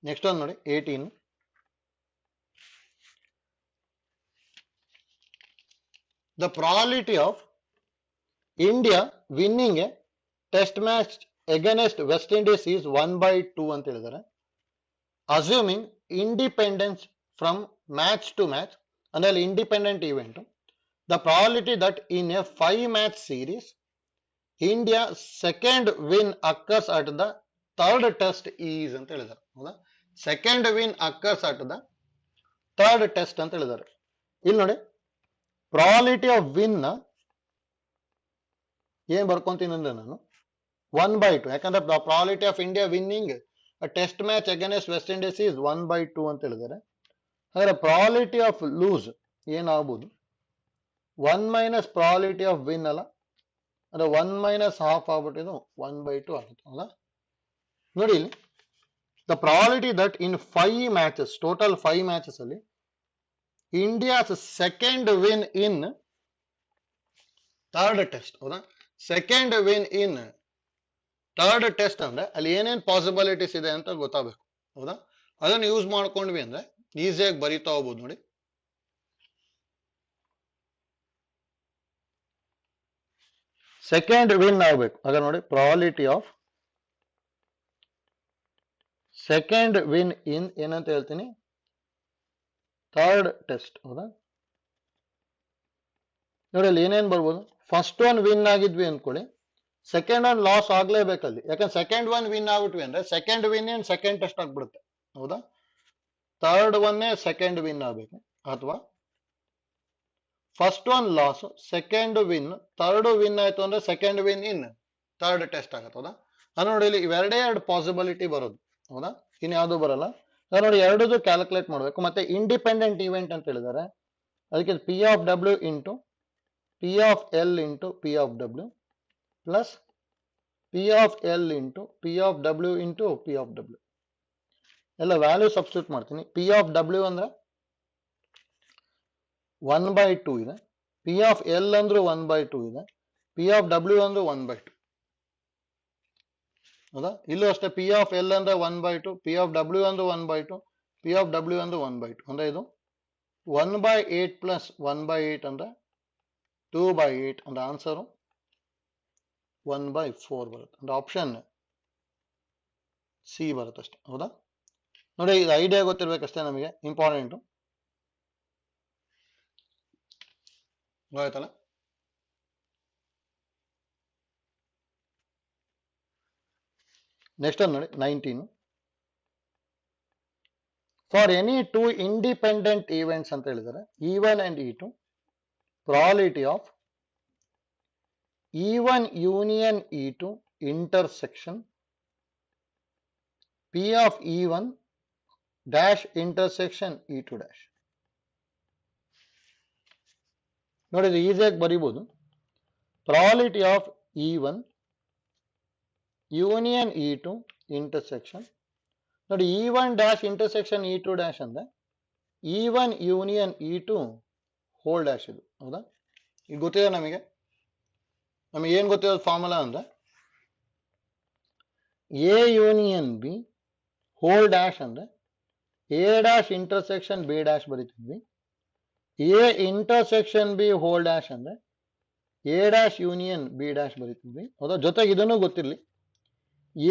ನೆಕ್ಸ್ಟ್ ಒಂದು ನೋಡಿ 18. The probability of India winning a test match against West Indies is 1/2 ಅಂತ ಹೇಳಿದ್ದಾರೆ. Assuming independence from match to match, ಅಂದ್ರೆ ಅಲ್ಲಿ independent event, the probability that in a 5-match series India second win occurs at the third test is ಅಂತ ಹೇಳಿದ್ದಾರೆ. ಹೌದಾ? Second win occurs at the third test ಅಂತ ಹೇಳಿದ್ದಾರೆ. ಇಲ್ಲಿ ನೋಡಿ probability of win ಏನ್ ಬರ್ಕೊಂತೀನಿ ಅಂದ್ರೆ ನಾನು 1/2, ಯಾಕಂದ್ರೆ probability of India winning test match against West Indies is 1/2 ಅಂತ ಹೇಳಿದ್ದಾರೆ. ಹಾಗಾದ್ರೆ ಪ್ರಾಬಬಿಲಿಟಿ ಆಫ್ ಲೂಸ್ ಏನಾಗಬಹುದು? 1 ಮೈನಸ್ ಪ್ರಾಬಬಿಲಿಟಿ ಆಫ್ ವಿನ್ ಅಲ್ಲ, ಅಂದ್ರೆ 1 ಮೈನಸ್ ಹಾಫ್ ಆಗ್ಬಿಟ್ಟು ಇದು 1/2 ಆಗುತ್ತೆ. ಹೌದಾ? ನೋಡಿ ಇಲ್ಲಿ the probability that in 5 matches, total 5 matches ಅಲ್ಲಿ India's second win in third test, ಹೌದಾ? Second win in third test ಅಂದ್ರೆ ಅಲ್ಲಿ ಏನೇನ್ ಪಾಸಿಬಿಲಿಟೀಸ್ ಇದೆ ಅಂತ ಗೊತ್ತಾಗಬೇಕು. ಹೌದಾ? ಅದನ್ನ ಯೂಸ್ ಮಾಡ್ಕೊಂಡ್ವಿ ಅಂದ್ರೆ ಈಸಿಯಾಗಿ ಬರೀತಾ ಹೋಗ್ಬೋದು. ನೋಡಿ ಸೆಕೆಂಡ್ ವಿನ್ ಆಗ್ಬೇಕು. ಆಗ ನೋಡಿ ಪ್ರಾಬಬಿಲಿಟಿ ಆಫ್ ಸೆಕೆಂಡ್ ವಿನ್ ಇನ್ ಏನಂತ ಹೇಳ್ತೀನಿ? Third test. ಹೌದಾ? ನೋಡಿ ಅಲ್ಲಿ ಏನೇನ್ ಬರ್ಬೋದು? ಫಸ್ಟ್ ಒನ್ ವಿನ್ ಆಗಿದ್ವಿ ಅನ್ಕೊಳ್ಳಿ, ಸೆಕೆಂಡ್ ಒನ್ ಲಾಸ್ ಆಗ್ಲೇಬೇಕಲ್ಲಿ. ಯಾಕಂದ್ರೆ ಸೆಕೆಂಡ್ ಒನ್ ವಿನ್ ಆಗ್ಬಿಟ್ವಿ ಅಂದ್ರೆ ಸೆಕೆಂಡ್ ವಿನ್ ಏನ್ ಸೆಕೆಂಡ್ ಟೆಸ್ಟ್ ಆಗ್ಬಿಡುತ್ತೆ. ಹೌದಾ? ಥರ್ಡ್ ಒನ್ನೇ ಸೆಕೆಂಡ್ ವಿನ್ ಆಗ್ಬೇಕು. ಅಥವಾ first one loss, second win, third win ಆಯ್ತು ಅಂದ್ರೆ second win in third test ಆಗತ್ತೆ. ಹೌದಾ? ಅದು ನೋಡಿ ಇಲ್ಲಿ ಇವೆರಡೇ ಎರಡು ಪಾಸಿಬಿಲಿಟಿ ಬರೋದು. ಹೌದಾ? ಇನ್ ಯಾವುದು ಬರಲ್ಲ. ನೋಡಿ ಎರಡದು ಕ್ಯಾಲ್ಕುಲೇಟ್ ಮಾಡಬೇಕು. ಮತ್ತೆ ಇಂಡಿಪೆಂಡೆಂಟ್ ಇವೆಂಟ್ ಅಂತ ಹೇಳಿದ್ದಾರೆ. ಅದಕ್ಕೆ P of W into P of L into P of W plus P of L into P of W into P of W ಎಲ್ಲ ವ್ಯಾಲ್ಯೂ ಸಬ್ಸ್ಟಿಟ್ಯೂಟ್ ಮಾಡ್ತೀನಿ. ಪಿ ಆಫ್ ಡಬ್ಲ್ಯೂ ಅಂದ್ರೆ 1/2 ಇದೆ, P of L ಅಂದ್ರೂ 1/2 ಇದೆ, P of W ಅಂದ್ರೆ 1/2. ಹೌದಾ? ಇಲ್ಲೂ ಅಷ್ಟೇ ಪಿ ಆಫ್ ಎಲ್ ಅಂದ್ರೆ 1/2, ಪಿ ಆಫ್ ಡಬ್ಲ್ಯೂ ಅಂದ್ರೆ 1/2, ಪಿ ಆಫ್ ಡಬ್ಲ್ಯೂ ಅಂದ್ರೆ 1/2. ಅಂದ್ರೆ ಇದು 1/8 ಪ್ಲಸ್ 1/8 ಅಂದ್ರೆ 2/8 ಅಂದ್ರೆ ಆನ್ಸರು 1/4 ಬರುತ್ತೆ. ಅಂದ್ರೆ ಆಪ್ಷನ್ ಸಿ ಬರುತ್ತೆ ಅಷ್ಟೇ. ಹೌದಾ? ನೋಡಿ ಇದು ಐಡಿಯಾ ಗೊತ್ತಿರ್ಬೇಕಷ್ಟೇ ನಮಗೆ, ಇಂಪಾರ್ಟೆಂಟು. ಆಯ್ತಲ್ಲ? ನೆಕ್ಸ್ಟ್ ಒಂದು ನೋಡಿ 19. For any two independent events ಅಂತ ಹೇಳಿದ್ದಾರೆ, E1 and E2, probability of E1 union E2 intersection P of E1 dash intersection E2 dash. ನೋಡಿ ಇದು ಈಸಿಯಾಗಿ ಬರೀಬಹುದು. Probability of E1 union E2 intersection. ನೋಡಿ E1 dash intersection E2 dash ಅಂದ್ರೆ E1 union E2 hole dash ಇದು. ಹೌದಾ? ಈಗ ಗೊತ್ತಿದೆ ನಮಗೆ ಏನ್ ಗೊತ್ತಿರೋದು ಫಾರ್ಮುಲಾ ಅಂದ್ರೆ A union B whole dash ಅಂದ್ರೆ A dash intersection B dash ಬರೀತಿದ್ವಿ. A intersection B whole dash ಅಂದ್ರೆ A dash union B dash ಬರೀತಿದ್ವಿ. ಹೌದಾ? ಜೊತೆಗೆ ಇದನ್ನು ಗೊತ್ತಿರಲಿ,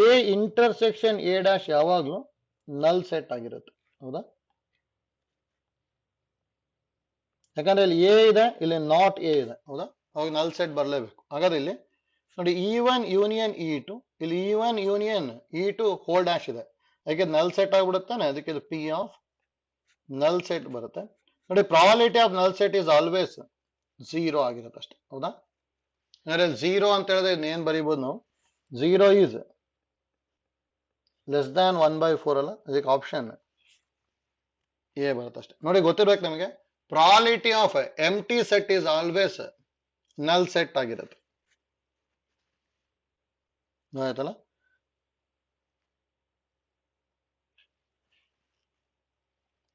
ಎ ಇಂಟರ್ಸೆಕ್ಷನ್ ಎ ಡ್ಯಾಶ್ ಯಾವಾಗ್ಲೂ ನಲ್ ಸೆಟ್ ಆಗಿರುತ್ತೆ. ಹೌದಾ? ಯಾಕಂದ್ರೆ ಇಲ್ಲಿ ಎ ಇದೆ, ಇಲ್ಲಿ ನಾಟ್ ಎ ಇದೆ. ಹೌದಾ? ಅವಾಗ ನಲ್ ಸೆಟ್ ಬರಲೇಬೇಕು. ಹಾಗಾದ್ರೆ ಇಲ್ಲಿ ನೋಡಿ E1 ಯೂನಿಯನ್ E2, ಇಲ್ಲಿ E1 union E2 hole dash ಇದೆ, ಅದಕ್ಕೆ ನಲ್ ಸೆಟ್ ಆಗ್ಬಿಡುತ್ತಾನೆ. ಅದಕ್ಕೆ ಇದು ಪಿ ಆಫ್ ನಲ್ ಸೆಟ್ ಬರುತ್ತೆ. ನೋಡಿ ಪ್ರಾಬಬಿಲಿಟಿ ಆಫ್ ನಲ್ ಸೆಟ್ ಇಸ್ ಆಲ್ವೇಸ್ 0 ಆಗಿರುತ್ತೆ ಅಷ್ಟೇ. ಹೌದಾ? ಅಂದ್ರೆ 0 ಅಂತ ಹೇಳಿದ್ರೆ ಏನ್ ಬರೀಬಹುದು ನಾವು? 0 ಈಸ್ ಲೆಸ್ ದ್ಯಾನ್ 1/4 ಅಲ್ಲ, ಅದಕ್ಕೆ ಆಪ್ಷನ್ ಎ ಬರುತ್ತೆ ಅಷ್ಟೇ. ನೋಡಿ ಗೊತ್ತಿರ್ಬೇಕು ನಮಗೆ, probability of empty set is always null set ಆಗಿರುತ್ತೆ. ಆಯ್ತಲ್ಲ?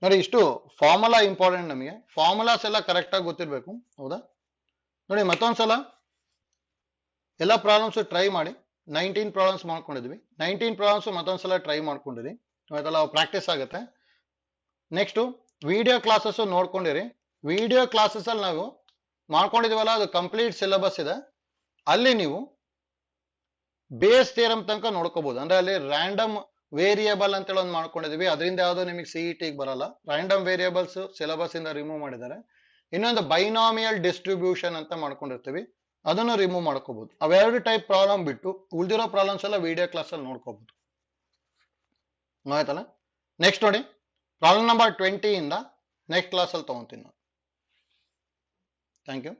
ನೋಡಿ ಇಷ್ಟು ಫಾರ್ಮುಲಾ ಇಂಪಾರ್ಟೆಂಟ್, ನಮಗೆ ಫಾರ್ಮುಲಾಸ್ ಎಲ್ಲ ಕರೆಕ್ಟ್ ಆಗಿ ಗೊತ್ತಿರಬೇಕು. ಹೌದಾ? ನೋಡಿ ಮತ್ತೊಂದ್ಸಲ ಎಲ್ಲ ಪ್ರಾಬ್ಲಮ್ಸ್ ಟ್ರೈ ಮಾಡಿ. 19 ಪ್ರಾಬ್ಲಮ್ಸ್ ಮಾಡ್ಕೊಂಡಿದ್ವಿ. 19 ಪ್ರಾಬ್ಲಮ್ಸ್ ಮತ್ತೊಂದ್ಸಲ ಟ್ರೈ ಮಾಡ್ಕೊಂಡಿರಿ, ಆಯ್ತಲ್ಲ, ಪ್ರಾಕ್ಟೀಸ್ ಆಗುತ್ತೆ. ನೆಕ್ಸ್ಟ್ ವಿಡಿಯೋ ಕ್ಲಾಸಸ್ ನೋಡ್ಕೊಂಡಿರಿ. ವಿಡಿಯೋ ಕ್ಲಾಸಸ್ ಅಲ್ಲಿ ನಾವು ಮಾಡ್ಕೊಂಡಿದೀವಲ್ಲ, ಅದು ಕಂಪ್ಲೀಟ್ ಸಿಲೆಬಸ್ ಇದೆ. ಅಲ್ಲಿ ನೀವು ಬೇಸ್ ಥಿಯರಮ್ ತನಕ ನೋಡ್ಕೋಬಹುದು. ಅಂದ್ರೆ ಅಲ್ಲಿ ರ್ಯಾಂಡಮ್ ವೇರಿಯೇಬಲ್ ಅಂತೇಳಿ ಒಂದು ಮಾಡ್ಕೊಂಡಿದೀವಿ, ಅದರಿಂದ ಯಾವ್ದು ನಿಮಗೆ ಸಿಇಟಿ ಬರಲ್ಲ. ರ್ಯಾಂಡಮ್ ವೇರಿಯೇಬಲ್ಸ್ ಸಿಲೆಬಸ್ ಇಂದ ರಿಮೂವ್ ಮಾಡಿದ್ದಾರೆ. ಇನ್ನೊಂದು ಬೈನಾಮಿಯಲ್ ಡಿಸ್ಟ್ರಿಬ್ಯೂಷನ್ ಅಂತ ಮಾಡ್ಕೊಂಡಿರ್ತೀವಿ, ಅದನ್ನು ರಿಮೂವ್ ಮಾಡ್ಕೋಬಹುದು. ಅವೆರಡು ಟೈಪ್ ಪ್ರಾಬ್ಲಮ್ ಬಿಟ್ಟು ಉಳಿದಿರೋ ಪ್ರಾಬ್ಲಮ್ಸ್ ಎಲ್ಲ ವಿಡಿಯೋ ಕ್ಲಾಸ್ ಅಲ್ಲಿ ನೋಡ್ಕೋಬಹುದು. ಆಯ್ತಲ್ಲ? ನೆಕ್ಸ್ಟ್ ನೋಡಿ, ಪ್ರಾಬ್ಲಮ್ ನಂಬರ್ 20 ಇಂದ ನೆಕ್ಸ್ಟ್ ಕ್ಲಾಸ್ ಅಲ್ಲಿ ತಗೊಂತೀನಿ ನಾನು. Thank you.